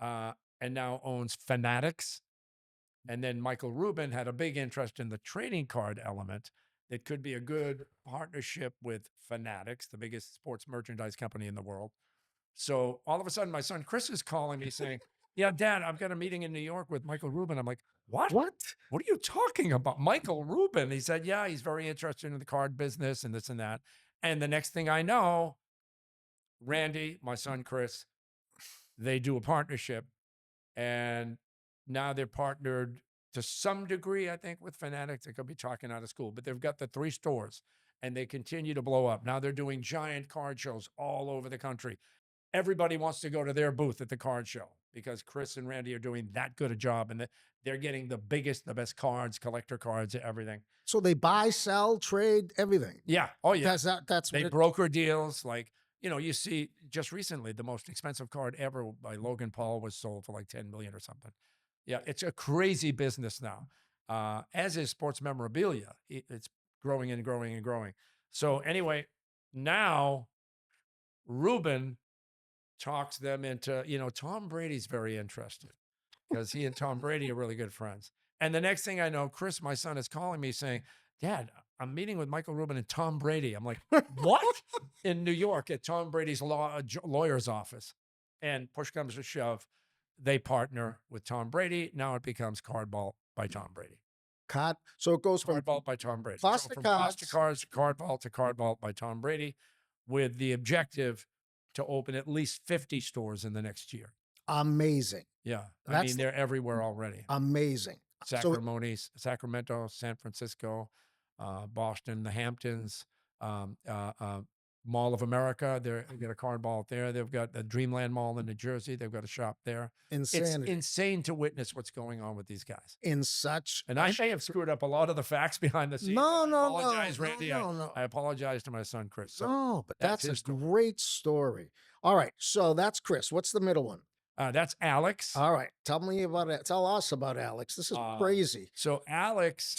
and now owns Fanatics. And then Michael Rubin had a big interest in the trading card element that could be a good partnership with Fanatics, the biggest sports merchandise company in the world. So all of a sudden, my son Chris is calling me saying, "Yeah, Dad, I've got a meeting in New York with Michael Rubin." I'm like, "What? What? What are you talking about? Michael Rubin?" He said, "Yeah, he's very interested in the card business and this and that." And the next thing I know, Randy, my son Chris, they do a partnership. And now they're partnered to some degree, I think, with Fanatics. They could be talking out of school, but they've got the 3 stores and they continue to blow up. Now they're doing giant card shows all over the country. Everybody wants to go to their booth at the card show because Chris and Randy are doing that good a job and they're getting the best cards, collector cards, everything. So they buy, sell, trade, everything. Yeah. Oh, yeah. That's They what broker deals. Like, you see just recently, the most expensive card ever by Logan Paul was sold for like 10 million or something. Yeah. It's a crazy business now, as is sports memorabilia. It's growing and growing and growing. So anyway, now Rubin talks them into, Tom Brady's very interested because he and Tom Brady are really good friends. And the next thing I know, Chris, my son, is calling me saying, "Dad, I'm meeting with Michael Rubin and Tom Brady." I'm like, "What?" In New York at Tom Brady's lawyer's office. And push comes to shove, they partner with Tom Brady. Now it becomes Cardball by Tom Brady. Card. So it goes from Card Vault by Tom Brady. So Costa from Costa cards. Cards to Card Vault by Tom Brady, with the objective to open at least 50 stores in the next year. Amazing. Yeah. I That's mean, they're everywhere already. amazing. So Sacramento, San Francisco, Boston, the Hamptons, um, uh, uh, Mall of America. They got a Card Vault there. They've got the Dreamland Mall in New Jersey. They've got a shop there. It's insanity insane to witness what's going on with these guys. in such. And I may have screwed up a lot of the facts behind the scenes. No, I no, apologize, no, Randy. no, no. I apologize to my son, Chris. So No, but that's that's a his story. great story. All right. So that's Chris. What's the middle one? That's Alex. All right. Tell me about it. Tell us about Alex. This is crazy. So Alex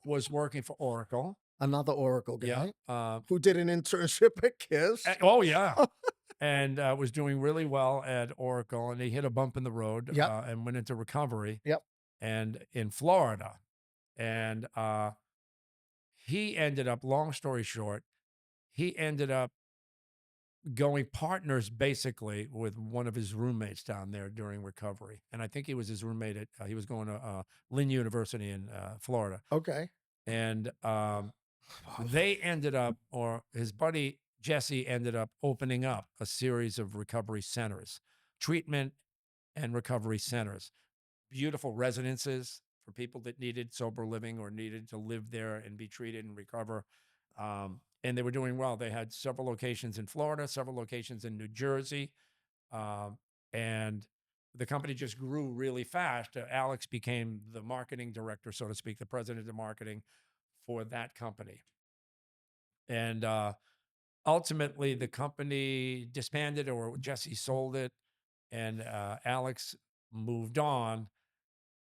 was working for Oracle. Another Oracle guy Yeah. who did an internship at KISS. Oh, yeah. And was doing really well at Oracle. And he hit a bump in the road Yep. and went into recovery. Yep. And in Florida. And he ended up, long story short, he ended up going partners basically with one of his roommates down there during recovery. And I think he was his roommate at, he was going to Lynn University in Florida. Okay. And they ended up, or his buddy Jesse ended up opening up a series of recovery centers, treatment and recovery centers, beautiful residences for people that needed sober living or needed to live there and be treated and recover. And they were doing well. They had several locations in Florida, several locations in New Jersey. And the company just grew really fast. Alex became the marketing director, so to speak, the president of marketing for that company. And ultimately, the company disbanded, or Jesse sold it, and Alex moved on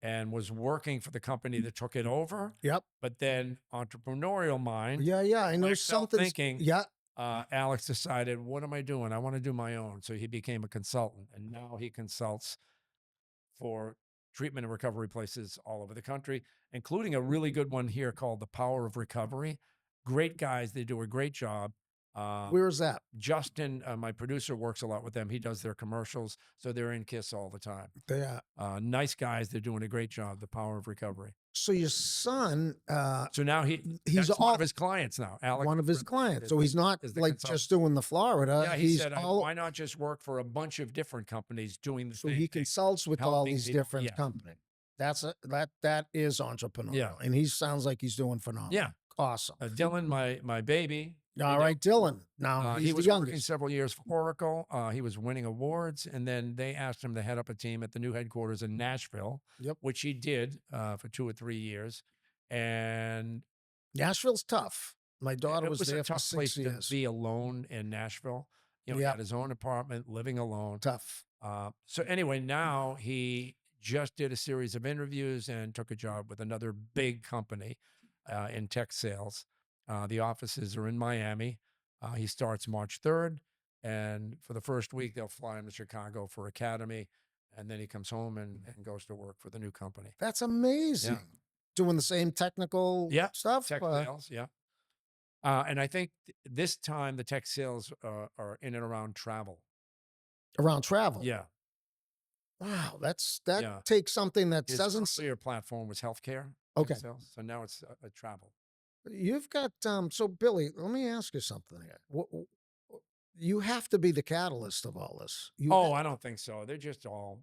and was working for the company that took it over. Yep. But then entrepreneurial mind. Yeah. Yeah. I know like something. thinking, Yeah. Alex decided, what am I doing? I want to do my own. So he became a consultant, and now he consults for treatment and recovery places all over the country, including a really good one here called The Power of Recovery. Great guys. They do a great job. Where is that? Justin, my producer, works a lot with them. He does their commercials, so they're in KISS all the time. Yeah. Nice guys. They're doing a great job. The Power of Recovery. So your son, So now he's that's one all of his clients now. Alex, one of his clients. So he's not is the like consultant. just doing the Florida. Yeah, he he's said, all, why not just work for a bunch of different companies doing the so same he thing? consults with all helping these people. different Yeah. companies. That is entrepreneurial. Yeah. And he sounds like he's doing phenomenal. Yeah. Awesome. Dylan, my baby. All right, Dylan. Now he's he the was working youngest. several years for Oracle. He was winning awards, and then they asked him to head up a team at the new headquarters in Nashville, Yep. which he did for 2 or 3 years. And Nashville's tough. My daughter it was was there a for tough 6 place years. to be alone in Nashville. You know, he Yep. had his own apartment, living alone. Tough. So anyway, now he just did a series of interviews and took a job with another big company in tech sales. The offices are in Miami. He starts March 3rd. And for the first week, they'll fly him to Chicago for Academy. And then he comes home and goes to work for the new company. That's amazing. Doing the same technical stuff. Tech sales, yeah. And I think this time the tech sales are in and around travel. Around travel. Yeah. Wow, that takes something that His doesn't. earlier platform was healthcare. Okay. Sales, so now it's travel. You've got so Billy. Let me ask you something here. You have to be the catalyst of all this. I don't think so. They're just all,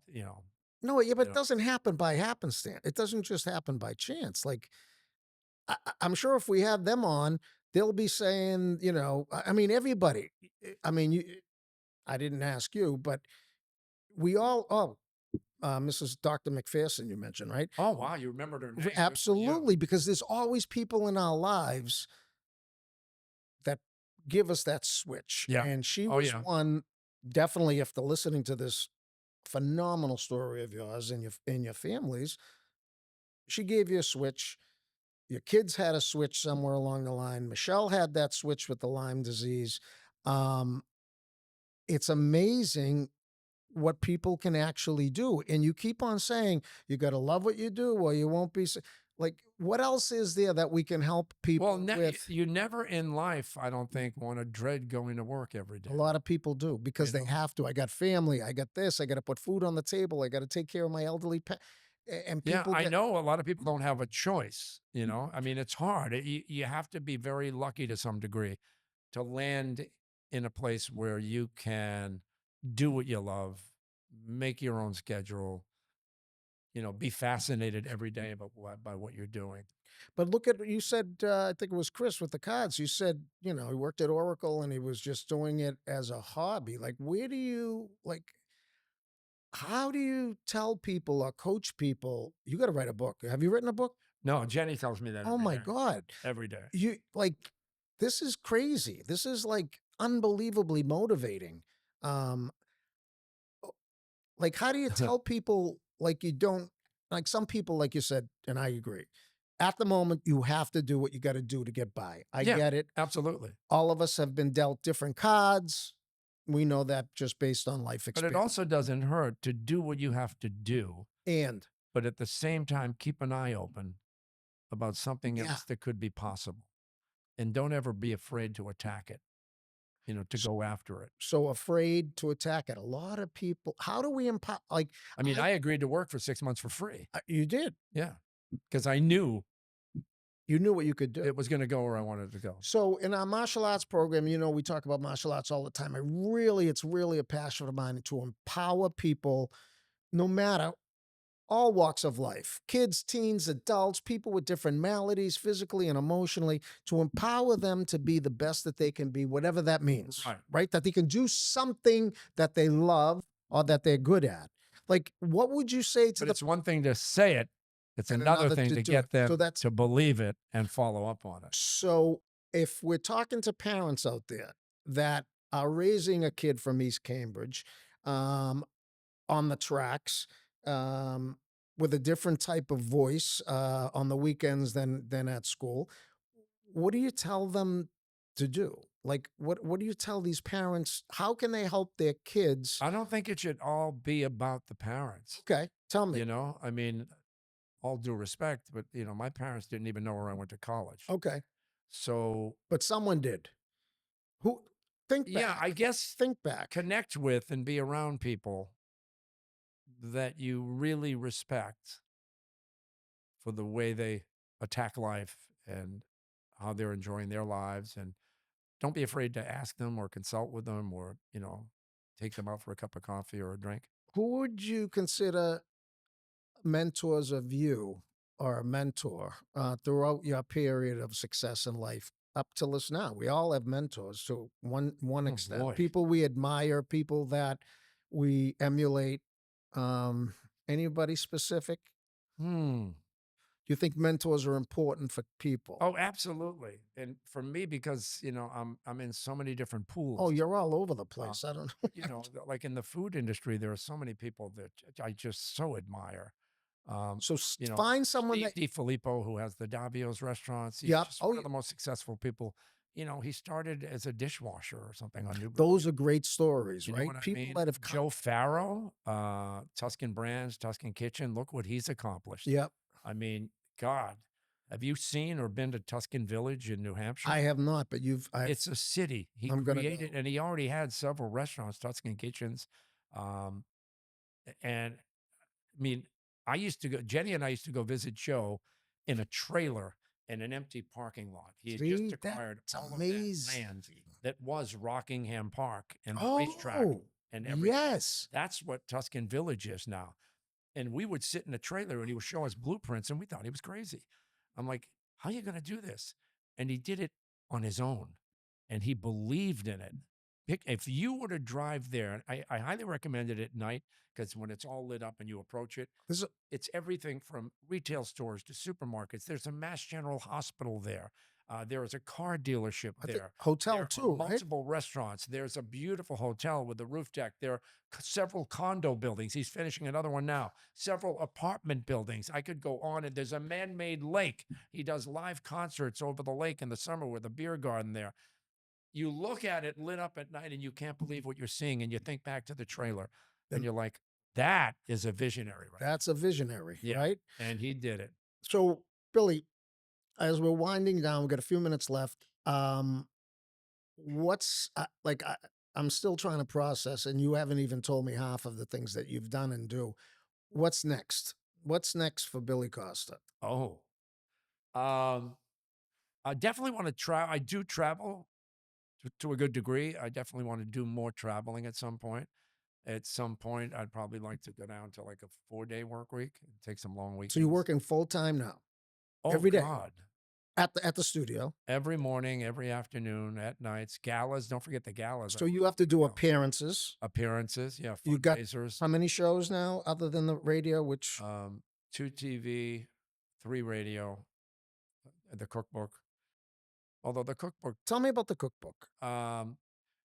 No, yeah, but it doesn't happen by happenstance. It doesn't just happen by chance. Like I'm sure if we have them on, they'll be saying, I mean, everybody. I mean, I didn't ask you, but we all. Mrs. Dr. McPherson, you mentioned, right? Oh, wow. You remembered her name. Good for you. Absolutely, because there's always people in our lives that give us that switch. Yeah. And she was one, definitely, after listening to this phenomenal story of yours and your family's, she gave you a switch. Your kids had a switch somewhere along the line. Michelle had that switch with the Lyme disease. It's amazing what people can actually do. And you keep on saying, you got to love what you do or you won't be like, what else is there that we can help people with? You never in life, I don't think, want to dread going to work every day. A lot of people do because they have to. I got family. I got this. I got to put food on the table. I got to take care of my elderly pet. And Yeah, people I get. know a lot of people don't have a choice, you know? I mean, it's hard. You have to be very lucky to some degree to land in a place where you can do what you love, make your own schedule, be fascinated every day by what you're doing. But look at you said, I think it was Chris with the cards. You said, he worked at Oracle and he was just doing it as a hobby. Like, where do you like? How do you tell people or coach people? You got to write a book. Have you written a book? No, Jenny tells me that Oh every my day, God. every day. You like, this is crazy. This is like unbelievably motivating. Um, like, how do you tell people like you don't like some people, like you said, and I agree. At the moment, you have to do what you got to do to get by. I Yeah, get it. absolutely. All of us have been dealt different cards. We know that just based on life But it experience. also doesn't hurt to do what you have to do, And but at the same time, keep an eye open about something yeah, else that could be possible. And don't ever be afraid to attack it, to s- go after it. so afraid to attack it. A lot of people. How do we empower? Like, I mean, I agreed to work for 6 months for free. you did. Yeah. Because I knew You knew what you could do. it was going to go where I wanted it to go. So in our martial arts program, we talk about martial arts all the time. It's really a passion of mine to empower people, no matter all walks of life, kids, teens, adults, people with different maladies, physically and emotionally, to empower them to be the best that they can be, whatever that means, Right. right? That they can do something that they love or that they're good at. Like, what would you say to But the it's one thing to say it, it's and another another thing to to do it? get them So that's to believe it and follow up on it. so if we're talking to parents out there that are raising a kid from East Cambridge, um, on the tracks, um, with a different type of voice on the weekends than at school. What do you tell them to do? Like, what do you tell these parents? How can they help their kids? I don't think it should all be about the parents. Okay, tell me. I mean, all due respect, but my parents didn't even know where I went to college. Okay, So, but someone did. Who? Think yeah, back. I guess Think back. connect with and be around people that you really respect for the way they attack life and how they're enjoying their lives. And don't be afraid to ask them or consult with them or, take them out for a cup of coffee or a drink. Who would you consider mentors of you or a mentor throughout your period of success in life up till this now? We all have mentors to one Oh extent. boy. People we admire, people that we emulate. Um, Anybody specific? Hmm. Do you think mentors are important for people? Oh, absolutely. And for me, because I'm in so many different Oh, pools. you're all over the Uh, place. I don't like in the food industry, there are so many people that I just so admire. Um, So you know, find someone Steve that. DiFilippo, who has the Davio's restaurants, he's Yep. just Oh, one of the most successful people. He started as a dishwasher or something on Newbury. those are great stories, You know right? what I People mean? that have come. Joe Farrow, Tuscan Brands, Tuscan Kitchen. Look what he's accomplished. Yep. I mean, God, have you seen or been to Tuscan Village in New I Hampshire? have not, but It's a city. He I'm gonna created, go. and he already had several restaurants, Tuscan Kitchens. Um, and I mean, Jenny and I used to go visit Joe in a trailer in an empty parking lot. He had just See, acquired that's all of that land amazing. that was Rockingham Park and the racetrack Oh, and everything. yes. That's what Tuscan Village is now. And we would sit in a trailer and he would show us blueprints and we thought he was crazy. I'm like, how are you going to do this? And he did it on his own and he believed in it. If you were to drive there, and I highly recommend it at night because when it's all lit up and you approach it, This is it's everything from retail stores to supermarkets. There's a Mass General Hospital there. There is a car dealership I think there. hotel There are too, right? multiple restaurants. There's a beautiful hotel with a roof deck. There are several condo buildings. He's finishing another one now. Several apartment buildings. I could go on. And there's a man-made lake. He does live concerts over the lake in the summer with a beer garden there. You look at it lit up at night and you can't believe what you're seeing. And you think back to the trailer and Then you're like, that is a visionary right that's a visionary, there. Yeah. right? And he did it. So, Billy, as we're winding down, we've got a few minutes left. What's like? I'm still trying to process, and you haven't even told me half of the things that you've done and do. What's next? What's next for Billy Costa? Oh, um, I definitely want to try. I do travel to a good degree. I definitely want to do more traveling at some point. At some point, I'd probably like to go down to like a 4-day work week and take some long So you're weekends. working full time now, Oh every day God. at the studio. Every morning, every afternoon, at nights, galas. Don't forget the galas. I So love you have to the do galas. appearances. Appearances, yeah, You got fundraisers. how many shows now other than the radio? Which Um, 2 TV, 3 radio, the cookbook. Although the cookbook, tell me about the cookbook. um,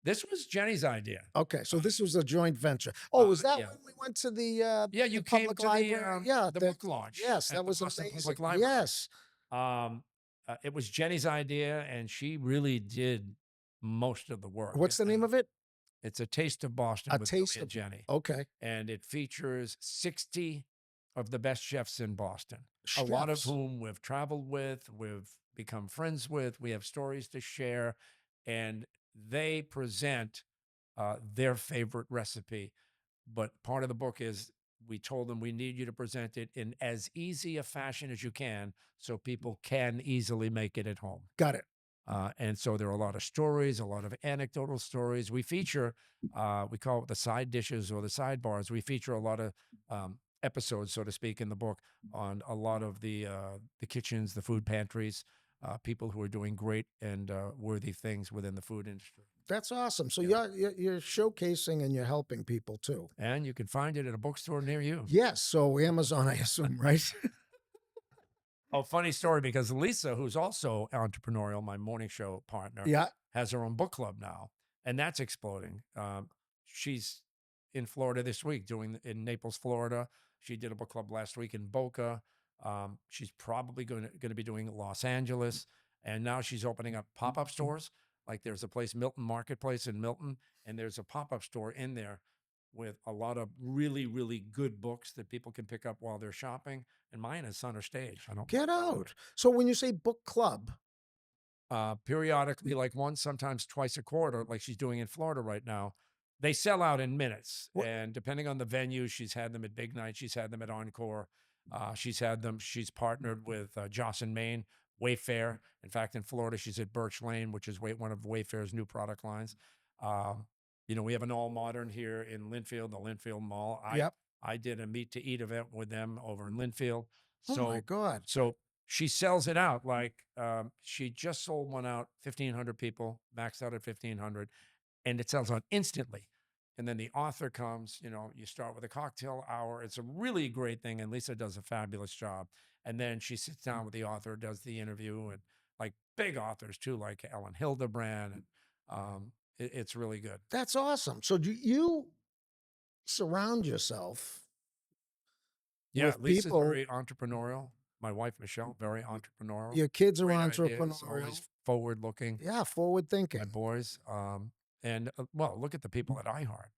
this was Jenny's idea. Okay, so Uh, this was a joint venture. Oh, is that yeah, when we went to yeah. You the came public to library? Yeah, the that book launch yes, at that the was Boston amazing. Public Library. Yes. Um, it was Jenny's idea, and she really did most of the work. What's the name of it? It's a taste of Boston A with Billy taste and of Jenny. okay. And it features 60 of the best chefs in Boston, a lot of Chefs. whom we've traveled with, we've become friends with, we have stories to share, and they present their favorite recipe. But part of the book is we told them we need you to present it in as easy a fashion as you can so people can easily make it at home. Got it. And so there are a lot of stories, a lot of anecdotal stories. We feature, we call it the side dishes or the sidebars. We feature a lot of episodes, so to speak, in the book on a lot of the kitchens, the food pantries, people who are doing great and worthy things within the food industry. That's awesome. So Yeah. you're showcasing and you're helping people too. And you can find it at a bookstore near you. Yes. So Amazon, I assume, right? Oh, funny story because Lisa, who's also entrepreneurial, my morning show partner, Yeah. has her own book club now, and that's exploding. She's in Florida this week, doing in Naples, Florida. She did a book club last week in Boca. She's probably going to be doing Los Angeles, and now she's opening up pop-up stores. Like there's a place, Milton Marketplace in Milton, and there's a pop-up store in there with a lot of really, really good books that people can pick up while they're shopping. And mine is center stage. I don't Get out. So when you say book club, periodically, like once, sometimes twice a quarter, like she's doing in Florida right now. They sell out in minutes, what and depending on the venue, she's had them at Big Night, she's had them at Encore, she's had them. She's partnered with Joss and Main, Wayfair. In fact, in Florida, she's at Birch Lane, which is one of Wayfair's new product lines. Um, we have an all modern here in Linfield, the Linfield Mall. yep. I did a meet to eat event with them over in Linfield. Oh my So God. so she sells it out like she just sold one out, 1,500 people, maxed out at 1,500, and it sells out instantly. And then the author comes, you start with a cocktail hour. It's a really great thing. And Lisa does a fabulous job. And then she sits down with the author, does the interview, and like big authors too, like Ellen Hildebrand. And it's really good. That's awesome. So do you surround yourself Yeah, with Lisa's people? very entrepreneurial. My wife, Michelle, very entrepreneurial. Your kids are Great ideas, entrepreneurial. always forward looking. Yeah, forward My thinking. boys. And well, look at the people at iHeart.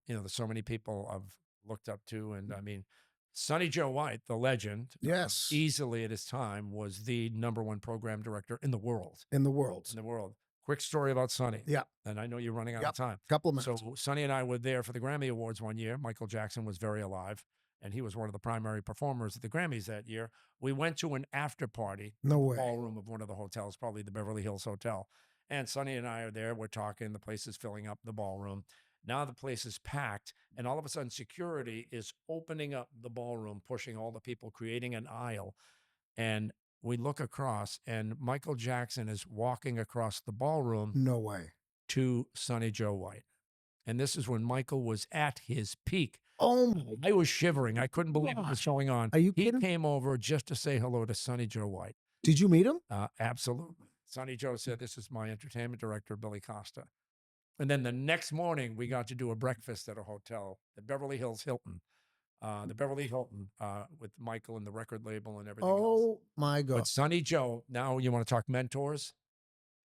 There's so many people I've looked up to. And I mean, Sonny Joe White, the legend, Yes, easily at his time was the #1 program director in the world. in the world. In the world. Quick story about Sonny. Yeah. And I know you're running out of Yep. time. Couple of minutes. So Sonny and I were there for the Grammy Awards one year. Michael Jackson was very alive, and he was one of the primary performers at the Grammys that year. We went to an after party, No in the way. ballroom of one of the hotels, probably the Beverly Hills Hotel. And Sonny and I are there. We're talking. The place is filling up the ballroom. Now the place is packed, and all of a sudden, security is opening up the ballroom, pushing all the people, creating an aisle. And we look across, and Michael Jackson is walking across the ballroom No way. to Sonny Joe White. And this is when Michael was at his peak. Oh my! I was shivering. I couldn't believe what was Gosh. going on. Are you He kidding? came over just to say hello to Sonny Joe White. Did you meet him? Absolutely. Sonny Joe said, "This is my entertainment director, Billy Costa." And then the next morning, we got to do a breakfast at a hotel, the Beverly Hills Hilton, with Michael and the record label and everything else. Oh my God! But Sonny Joe, now you want to talk mentors?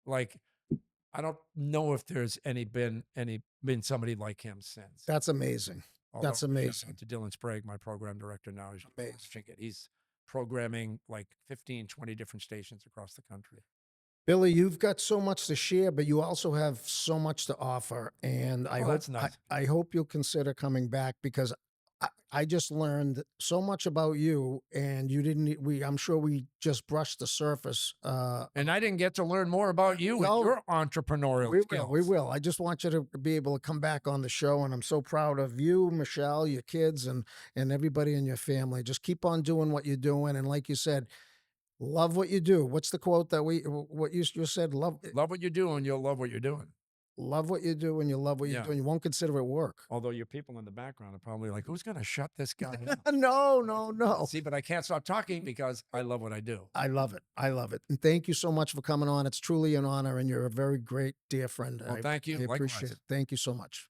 Like, I don't know if there's been somebody like him since. That's amazing. Although, That's shout amazing. out to Dylan Sprague, my program director now. Amazing. He's programming like 15, 20 different stations across the country. Billy, you've got so much to share, but you also have so much to offer, and I Oh, hope that's nice. I hope you'll consider coming back because I just learned so much about you, and you didn't. I'm sure we just brushed the surface. And I didn't get to learn more about you and No, your entrepreneurial we will. We skills. will. I just want you to be able to come back on the show, and I'm so proud of you, Michelle, your kids, and everybody in your family. Just keep on doing what you're doing, and like you said, love what you do. What's the quote that what you just said? Love what you do, and you'll love what you're doing. Love what you do, and you love what you Yeah. do, and you won't consider it work. Although your people in the background are probably like, "Who's going to shut this guy up?" No, no, no. See, but I can't stop talking because I love what I do. I love it. I love it. And thank you so much for coming on. It's truly an honor, and you're a very great, dear friend. Well, thank you. I Likewise. appreciate it. Thank you so much.